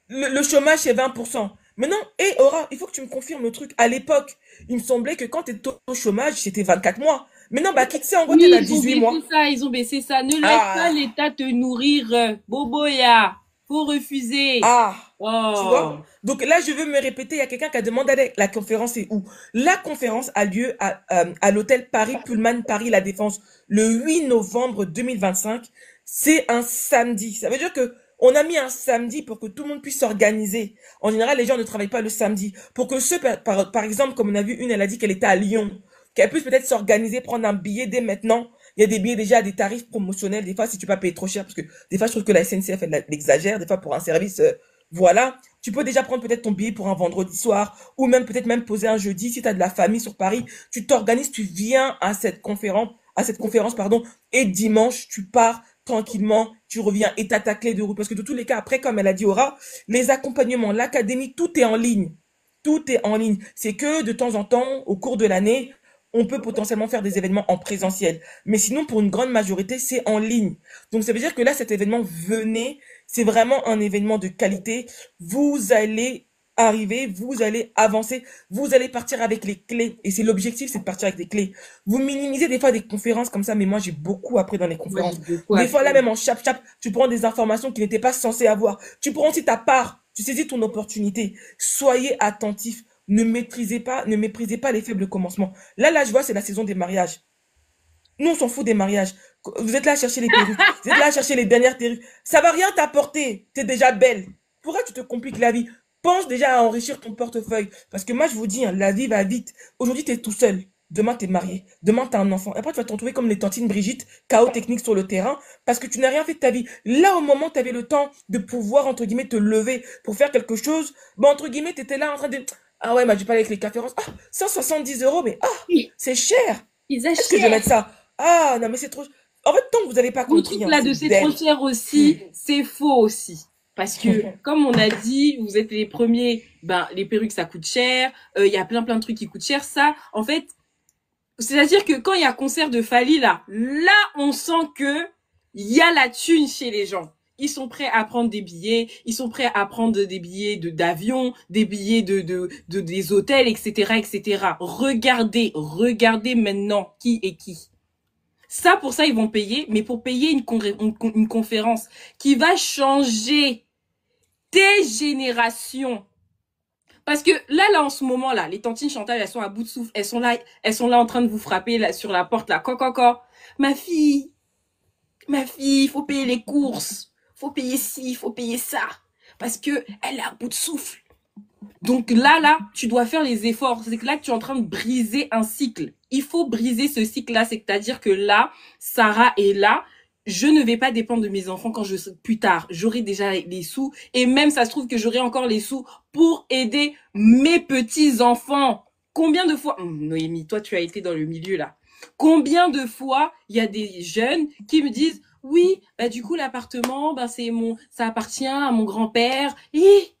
le chômage, c'est 20%. Mais non, et Aura, il faut que tu me confirmes le truc. À l'époque, il me semblait que quand tu étais au chômage, c'était 24 mois. Mais non, bah, qui sait, en gros, t'es Oui, à 18 mois. ils ont baissé ça. Ne laisse pas Ah, l'État te nourrir. Boboya. Faut refuser. ah, tu Oh. vois? Donc là, je veux me répéter, il y a quelqu'un qui a demandé la conférence est où? La conférence a lieu à l'hôtel Paris Pullman Paris La Défense le 8 novembre 2025. C'est un samedi. Ça veut dire que on a mis un samedi pour que tout le monde puisse s'organiser. En général, les gens ne travaillent pas le samedi. Pour que ceux, par exemple, comme on a vu une, elle a dit qu'elle était à Lyon, qu'elle puisse peut-être s'organiser, prendre un billet dès maintenant. Il y a des billets déjà à des tarifs promotionnels. Des fois, si tu peux pas payer trop cher, parce que des fois, je trouve que la SNCF, elle exagère. Des fois, pour un service, voilà. Tu peux déjà prendre peut-être ton billet pour un vendredi soir, ou même peut-être même poser un jeudi. Si tu as de la famille sur Paris, tu t'organises, tu viens à cette conférence, pardon, et dimanche, tu pars tranquillement, tu reviens et t'as ta clé de route. Parce que de tous les cas, après, comme elle a dit Aura, les accompagnements, l'académie, tout est en ligne. Tout est en ligne. C'est que de temps en temps, au cours de l'année, on peut potentiellement faire des événements en présentiel. Mais sinon, pour une grande majorité, c'est en ligne. Donc, ça veut dire que là, cet événement, venez, c'est vraiment un événement de qualité. Vous allez arriver, vous allez avancer, vous allez partir avec les clés. Et c'est l'objectif, c'est de partir avec des clés. Vous minimisez des fois des conférences comme ça, mais moi, j'ai beaucoup appris dans les Moi, j'ai conférences. beaucoup Des fois, là, appris. même en chap-chap, tu prends des informations qui n'étaient pas censées avoir. Tu prends aussi ta part. Tu saisis ton opportunité. Soyez attentifs. Ne méprisez pas les faibles commencements. Là, je vois, c'est la saison des mariages. Nous, on s'en fout des mariages. Vous êtes là à chercher les perruques. Vous êtes là à chercher les dernières perruques. Ça va rien t'apporter. T'es déjà belle. Pourquoi tu te compliques la vie? Pense déjà à enrichir ton portefeuille. Parce que moi, je vous dis, hein, la vie va vite. Aujourd'hui, t'es tout seul. Demain, t'es marié. Demain, t'as un enfant. Et après, tu vas te retrouver comme les tantines Brigitte, chaos technique sur le terrain, parce que tu n'as rien fait de ta vie. Là, au moment où tu avais le temps de pouvoir, entre guillemets, te lever pour faire quelque chose, bah, entre guillemets, t'étais là en train de, ah ouais, bah, j'ai pas avec les conférences. Ah, 170 € mais Oui, c'est cher. ils Est-ce que je vais achètent. mettre ça? Ah, non, mais c'est trop. En fait, tant que vous n'avez pas Le compris, truc hein, là de c'est c'est trop belle. cher aussi, c'est faux aussi. Parce que, comme on a dit, vous êtes les premiers, ben, les perruques, ça coûte cher, il y a plein de trucs qui coûtent cher. Ça, en fait, c'est-à-dire que quand il y a concert de Fally, là, on sent que il y a la thune chez les gens. Ils sont prêts à prendre des billets, ils sont prêts à prendre des billets d'avion, des billets des hôtels, etc., etc. Regardez maintenant qui est qui. Ça, pour ça, ils vont payer, mais pour payer une conférence qui va changer des générations. Parce que là, en ce moment-là, les tantines Chantal, elles sont à bout de souffle. Elles sont là en train de vous frapper là, sur la porte, là. Coco. Ma fille, il faut payer les courses. Faut payer ci, faut payer ça. parce que elle est à bout de souffle. Donc là, tu dois faire les efforts. C'est que là que tu es en train de briser un cycle. Il faut briser ce cycle-là. C'est-à-dire que là, Sarah est là. Je ne vais pas dépendre de mes enfants quand plus tard, j'aurai déjà les sous. Et même, ça se trouve que j'aurai encore les sous pour aider mes petits-enfants. Combien de fois, Noémie, toi, tu as été dans le milieu là. Combien de fois il y a des jeunes qui me disent, oui, bah, du coup, l'appartement, bah, ça appartient à mon grand-père. Et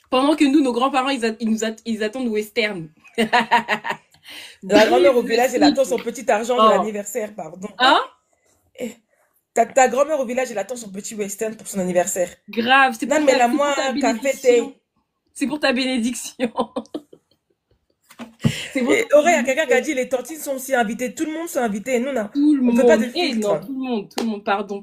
pendant que nous, nos grands-parents, ils attendent western. La grand-mère Brise au le village, elle attend cycle. son petit argent de Oh. l'anniversaire, pardon. Hein? Eh, ta grand-mère au village, elle attend son petit western pour son anniversaire. Grave, Non, mais la c'est pour moi, ta qu'a bénédiction. fêté. C'est pour ta bénédiction. C'est pour ta Et Auré, il y a quelqu'un qui a bénédiction. dit les tontines sont aussi invitées. Tout le monde sont invités. Nous, non, Tout le on ne fait pas monde. de Eh non, filtre. tout le monde, pardon.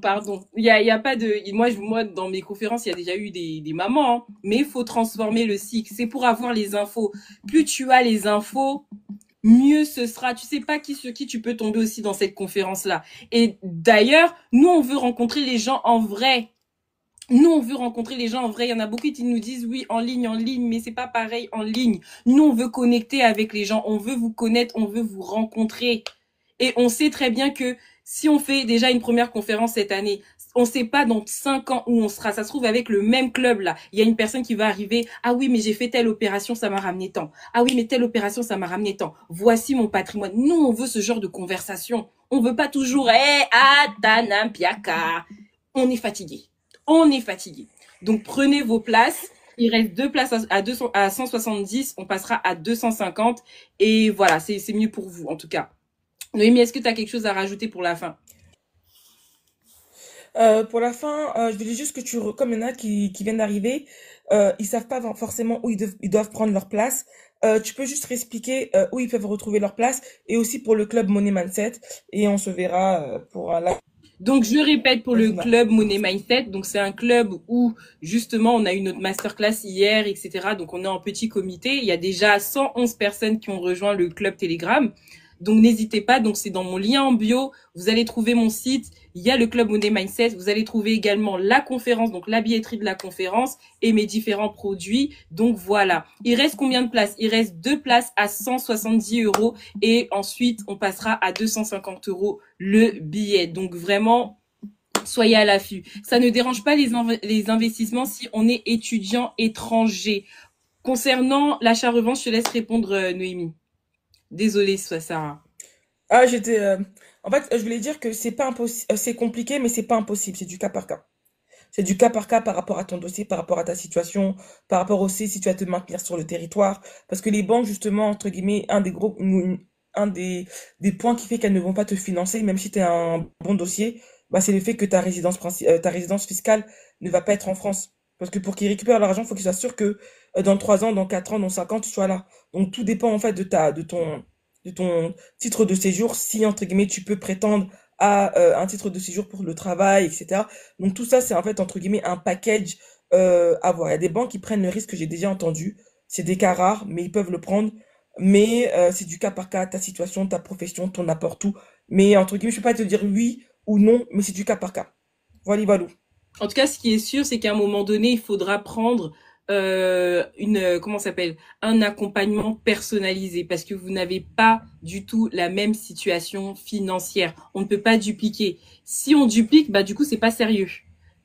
Il y a pas de, moi, dans mes conférences, il y a déjà eu des mamans, hein. Mais il faut transformer le cycle. C'est pour avoir les infos. Plus tu as les infos, mieux ce sera. Tu sais pas sur qui tu peux tomber aussi dans cette conférence-là. Et d'ailleurs, nous, on veut rencontrer les gens en vrai. Nous, on veut rencontrer les gens en vrai. Il y en a beaucoup qui nous disent oui, en ligne, mais c'est pas pareil en ligne. Nous, on veut connecter avec les gens. On veut vous connaître, on veut vous rencontrer. Et on sait très bien que si on fait déjà une première conférence cette année, on sait pas dans 5 ans où on sera. Ça se trouve avec le même club là. Il y a une personne qui va arriver. Ah oui, mais j'ai fait telle opération, ça m'a ramené tant. Ah oui, mais telle opération, ça m'a ramené tant. Voici mon patrimoine. Nous, on veut ce genre de conversation. On veut pas toujours, atanampiaka. On est fatigué. On est fatigué. Donc prenez vos places. Il reste 2 places à 200, à 170. On passera à 250. Et voilà, c'est mieux pour vous en tout cas. Noémie, est-ce que tu as quelque chose à rajouter pour la fin? Pour la fin, je voulais juste que comme il y en a qui viennent d'arriver, ils savent pas forcément où ils doivent prendre leur place. Tu peux juste réexpliquer où ils peuvent retrouver leur place et aussi pour le club Money Mindset et on se verra pour la Donc, je répète pour le finale. club Money Mindset. Donc, c'est un club où, justement, on a eu notre masterclass hier, etc. Donc, on est en petit comité. Il y a déjà 111 personnes qui ont rejoint le club Telegram. Donc, n'hésitez pas. Donc, c'est dans mon lien en bio. Vous allez trouver mon site. Il y a le club Money Mindset. Vous allez trouver également la conférence, donc la billetterie de la conférence et mes différents produits. Donc, voilà. Il reste combien de places? Il reste 2 places à 170 € et ensuite, on passera à 250 € le billet. Donc, vraiment, soyez à l'affût. Ça ne dérange pas les investissements si on est étudiant étranger. Concernant l'achat-revente, je te laisse répondre, Noémie. Désolée, Sarah. Ah, en fait, je voulais dire que c'est pas impossible, c'est compliqué, mais c'est pas impossible. C'est du cas par cas. C'est du cas par cas par rapport à ton dossier, par rapport à ta situation, par rapport aussi si tu vas te maintenir sur le territoire. Parce que les banques, justement, entre guillemets, un des points qui fait qu'elles ne vont pas te financer, même si tu as un bon dossier, bah, c'est le fait que ta résidence fiscale ne va pas être en France. Parce que pour qu'ils récupèrent leur argent, il faut qu'ils soient sûrs que dans 3 ans, dans 4 ans, dans 5 ans, tu sois là. Donc tout dépend en fait de ton titre de séjour, si entre guillemets tu peux prétendre à un titre de séjour pour le travail, etc. Donc tout ça, c'est en fait entre guillemets un package à voir. Il y a des banques qui prennent le risque que j'ai déjà entendu. C'est des cas rares, mais ils peuvent le prendre. Mais c'est du cas par cas, ta situation, ta profession, ton apport, tout. Mais entre guillemets, je peux pas te dire oui ou non, mais c'est du cas par cas. Voilà, voilà. En tout cas, ce qui est sûr, c'est qu'à un moment donné, il faudra prendre comment ça s'appelle, un accompagnement personnalisé parce que vous n'avez pas du tout la même situation financière. On ne peut pas dupliquer. Si on duplique, bah du coup, c'est pas sérieux.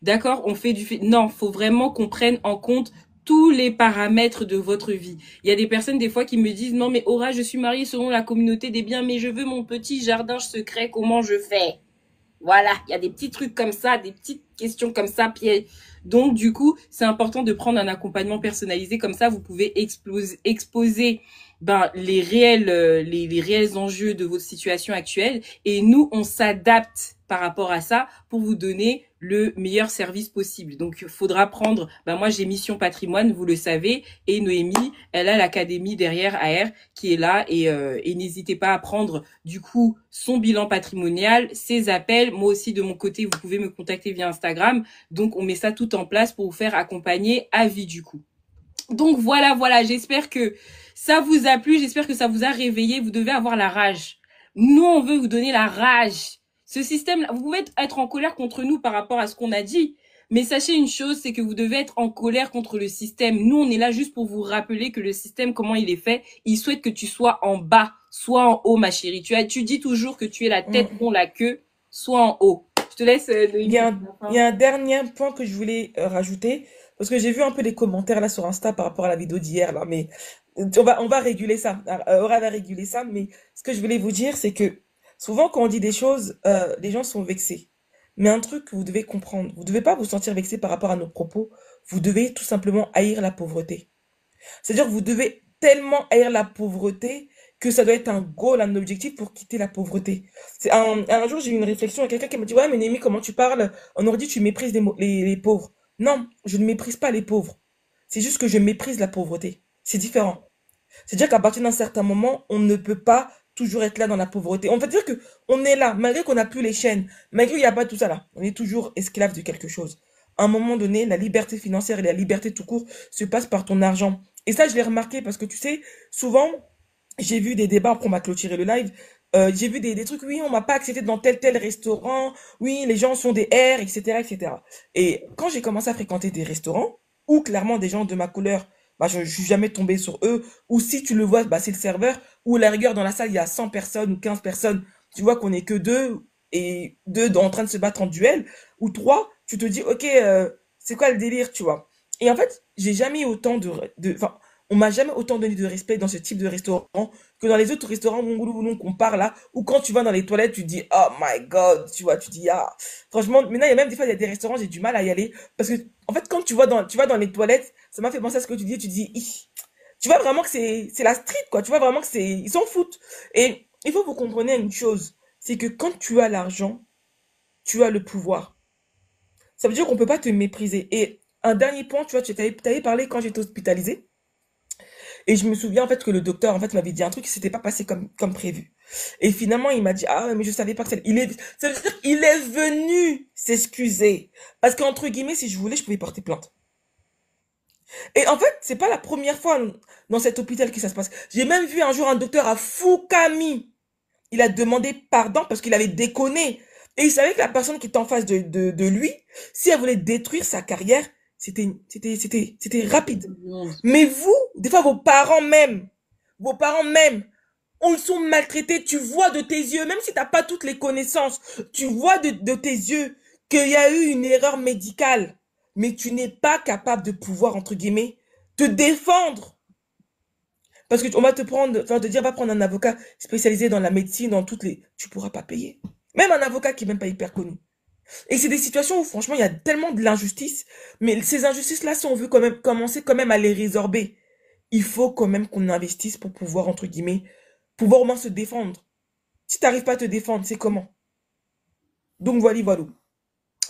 D'accord? On fait non, faut vraiment qu'on prenne en compte tous les paramètres de votre vie. Il y a des personnes des fois qui me disent non mais Aura, je suis mariée selon la communauté des biens, mais je veux mon petit jardin secret, comment je fais? Voilà, il y a des petits trucs comme ça, des petites questions comme ça, pièges. Donc, du coup, c'est important de prendre un accompagnement personnalisé. Comme ça, vous pouvez exposer les réels enjeux de votre situation actuelle. Et nous, on s'adapte par rapport à ça pour vous donner le meilleur service possible. Donc, il faudra prendre, moi, j'ai Mission Patrimoine, vous le savez, et Noémie, elle a l'académie derrière AR qui est là et n'hésitez pas à prendre, du coup, son bilan patrimonial, ses appels. Moi aussi, de mon côté, vous pouvez me contacter via Instagram. Donc, on met ça tout en place pour vous faire accompagner à vie, du coup. Donc, voilà. J'espère que ça vous a plu. J'espère que ça vous a réveillé. Vous devez avoir la rage. Nous, on veut vous donner la rage. Ce système-là, vous pouvez être en colère contre nous par rapport à ce qu'on a dit. Mais sachez une chose, c'est que vous devez être en colère contre le système. Nous, on est là juste pour vous rappeler que le système, comment il est fait, il souhaite que tu sois en bas, soit en haut, ma chérie. Tu dis toujours que tu es la tête, Mm. non la queue, soit en haut. Je te laisse, Il y a Noémie. il y a un dernier point que je voulais rajouter, parce que j'ai vu un peu les commentaires là sur Insta par rapport à la vidéo d'hier là, mais on va réguler ça. Aura va réguler ça, mais ce que je voulais vous dire, c'est que souvent quand on dit des choses, les gens sont vexés. Mais un truc que vous devez comprendre, vous devez pas vous sentir vexé par rapport à nos propos, vous devez tout simplement haïr la pauvreté. C'est-à-dire que vous devez tellement haïr la pauvreté que ça doit être un goal, un objectif pour quitter la pauvreté. Un jour, j'ai eu une réflexion avec quelqu'un qui m'a dit, ouais, mais Némi, comment tu parles? On aurait dit, tu méprises les pauvres. Non, je ne méprise pas les pauvres. C'est juste que je méprise la pauvreté. C'est différent. C'est-à-dire qu'à partir d'un certain moment, on ne peut pas toujours être là dans la pauvreté. On va dire que on est là, malgré qu'on n'a plus les chaînes, malgré qu'il n'y a pas tout ça là. On est toujours esclave de quelque chose. À un moment donné, la liberté financière et la liberté tout court se passent par ton argent. Et ça, je l'ai remarqué parce que tu sais, souvent, j'ai vu des débats, après on m'a clôturé le live, j'ai vu des trucs, oui, on m'a pas accepté dans tel restaurant, oui, les gens sont des R, etc., etc. Et quand j'ai commencé à fréquenter des restaurants, où clairement des gens de ma couleur, bah, je suis jamais tombé sur eux, ou si tu le vois, bah, c'est le serveur, ou à la rigueur dans la salle, il y a 100 personnes ou 15 personnes, tu vois qu'on est que deux, et deux en train de se battre en duel, ou trois, tu te dis, ok, c'est quoi le délire, tu vois. Et en fait, j'ai jamais eu autant enfin, on m'a jamais autant donné de respect dans ce type de restaurant que dans les autres restaurants qu'on parle là, ou quand tu vas dans les toilettes, tu dis, oh my god, tu vois, tu dis, ah, franchement, maintenant, il y a même des fois, il y a des restaurants, j'ai du mal à y aller, parce que, en fait, quand tu vas dans les toilettes, ça m'a fait penser à ce que tu dis, tu dis, ih, tu vois vraiment que c'est la street, quoi, tu vois vraiment que ils s'en foutent. Et il faut que vous compreniez une chose, c'est que quand tu as l'argent, tu as le pouvoir. Ça veut dire qu'on peut pas te mépriser. Et un dernier point, tu vois, t'avais parlé quand j'étais hospitalisée. Et je me souviens en fait que le docteur en fait m'avait dit un truc qui s'était pas passé comme prévu. Et finalement il m'a dit ah ouais, mais je savais pas que ça veut dire qu'il est venu s'excuser parce qu'entre guillemets si je voulais je pouvais porter plainte. Et en fait c'est pas la première fois dans cet hôpital que ça se passe. J'ai même vu un jour un docteur à Fukami. Il a demandé pardon parce qu'il avait déconné. Et il savait que la personne qui était en face de lui, si elle voulait détruire sa carrière, c'était rapide. Mais vous, des fois vos parents même, on le sont maltraités, tu vois de tes yeux, même si t'as pas toutes les connaissances, tu vois de tes yeux qu'il y a eu une erreur médicale, mais tu n'es pas capable de pouvoir, entre guillemets, te défendre. Parce que on va te prendre, enfin, te dire, va prendre un avocat spécialisé dans la médecine, dans toutes les, tu pourras pas payer. Même un avocat qui est même pas hyper connu. Et c'est des situations où, franchement, il y a tellement de l'injustice, mais ces injustices-là, si on veut quand même commencer quand même à les résorber, il faut quand même qu'on investisse pour pouvoir, entre guillemets, pouvoir au moins se défendre. Si t'arrives pas à te défendre, c'est comment? Donc voilà, voilà.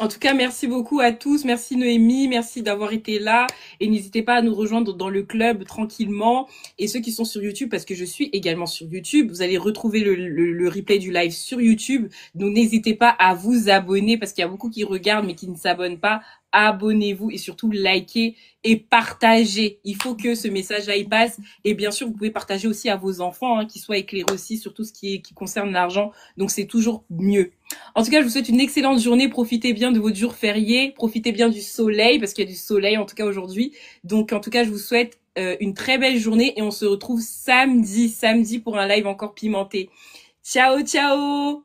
En tout cas, merci beaucoup à tous. Merci Noémie, merci d'avoir été là. Et n'hésitez pas à nous rejoindre dans le club tranquillement. Et ceux qui sont sur YouTube, parce que je suis également sur YouTube, vous allez retrouver le replay du live sur YouTube. Donc n'hésitez pas à vous abonner, parce qu'il y a beaucoup qui regardent mais qui ne s'abonnent pas. Abonnez-vous et surtout likez et partagez. Il faut que ce message-là il passe. Et bien sûr, vous pouvez partager aussi à vos enfants, qui soient éclairés aussi sur tout ce qui concerne l'argent. Donc c'est toujours mieux. En tout cas, je vous souhaite une excellente journée. Profitez bien de votre jour férié. Profitez bien du soleil, parce qu'il y a du soleil, en tout cas, aujourd'hui. Donc, en tout cas, je vous souhaite une très belle journée et on se retrouve samedi pour un live encore pimenté. Ciao, ciao!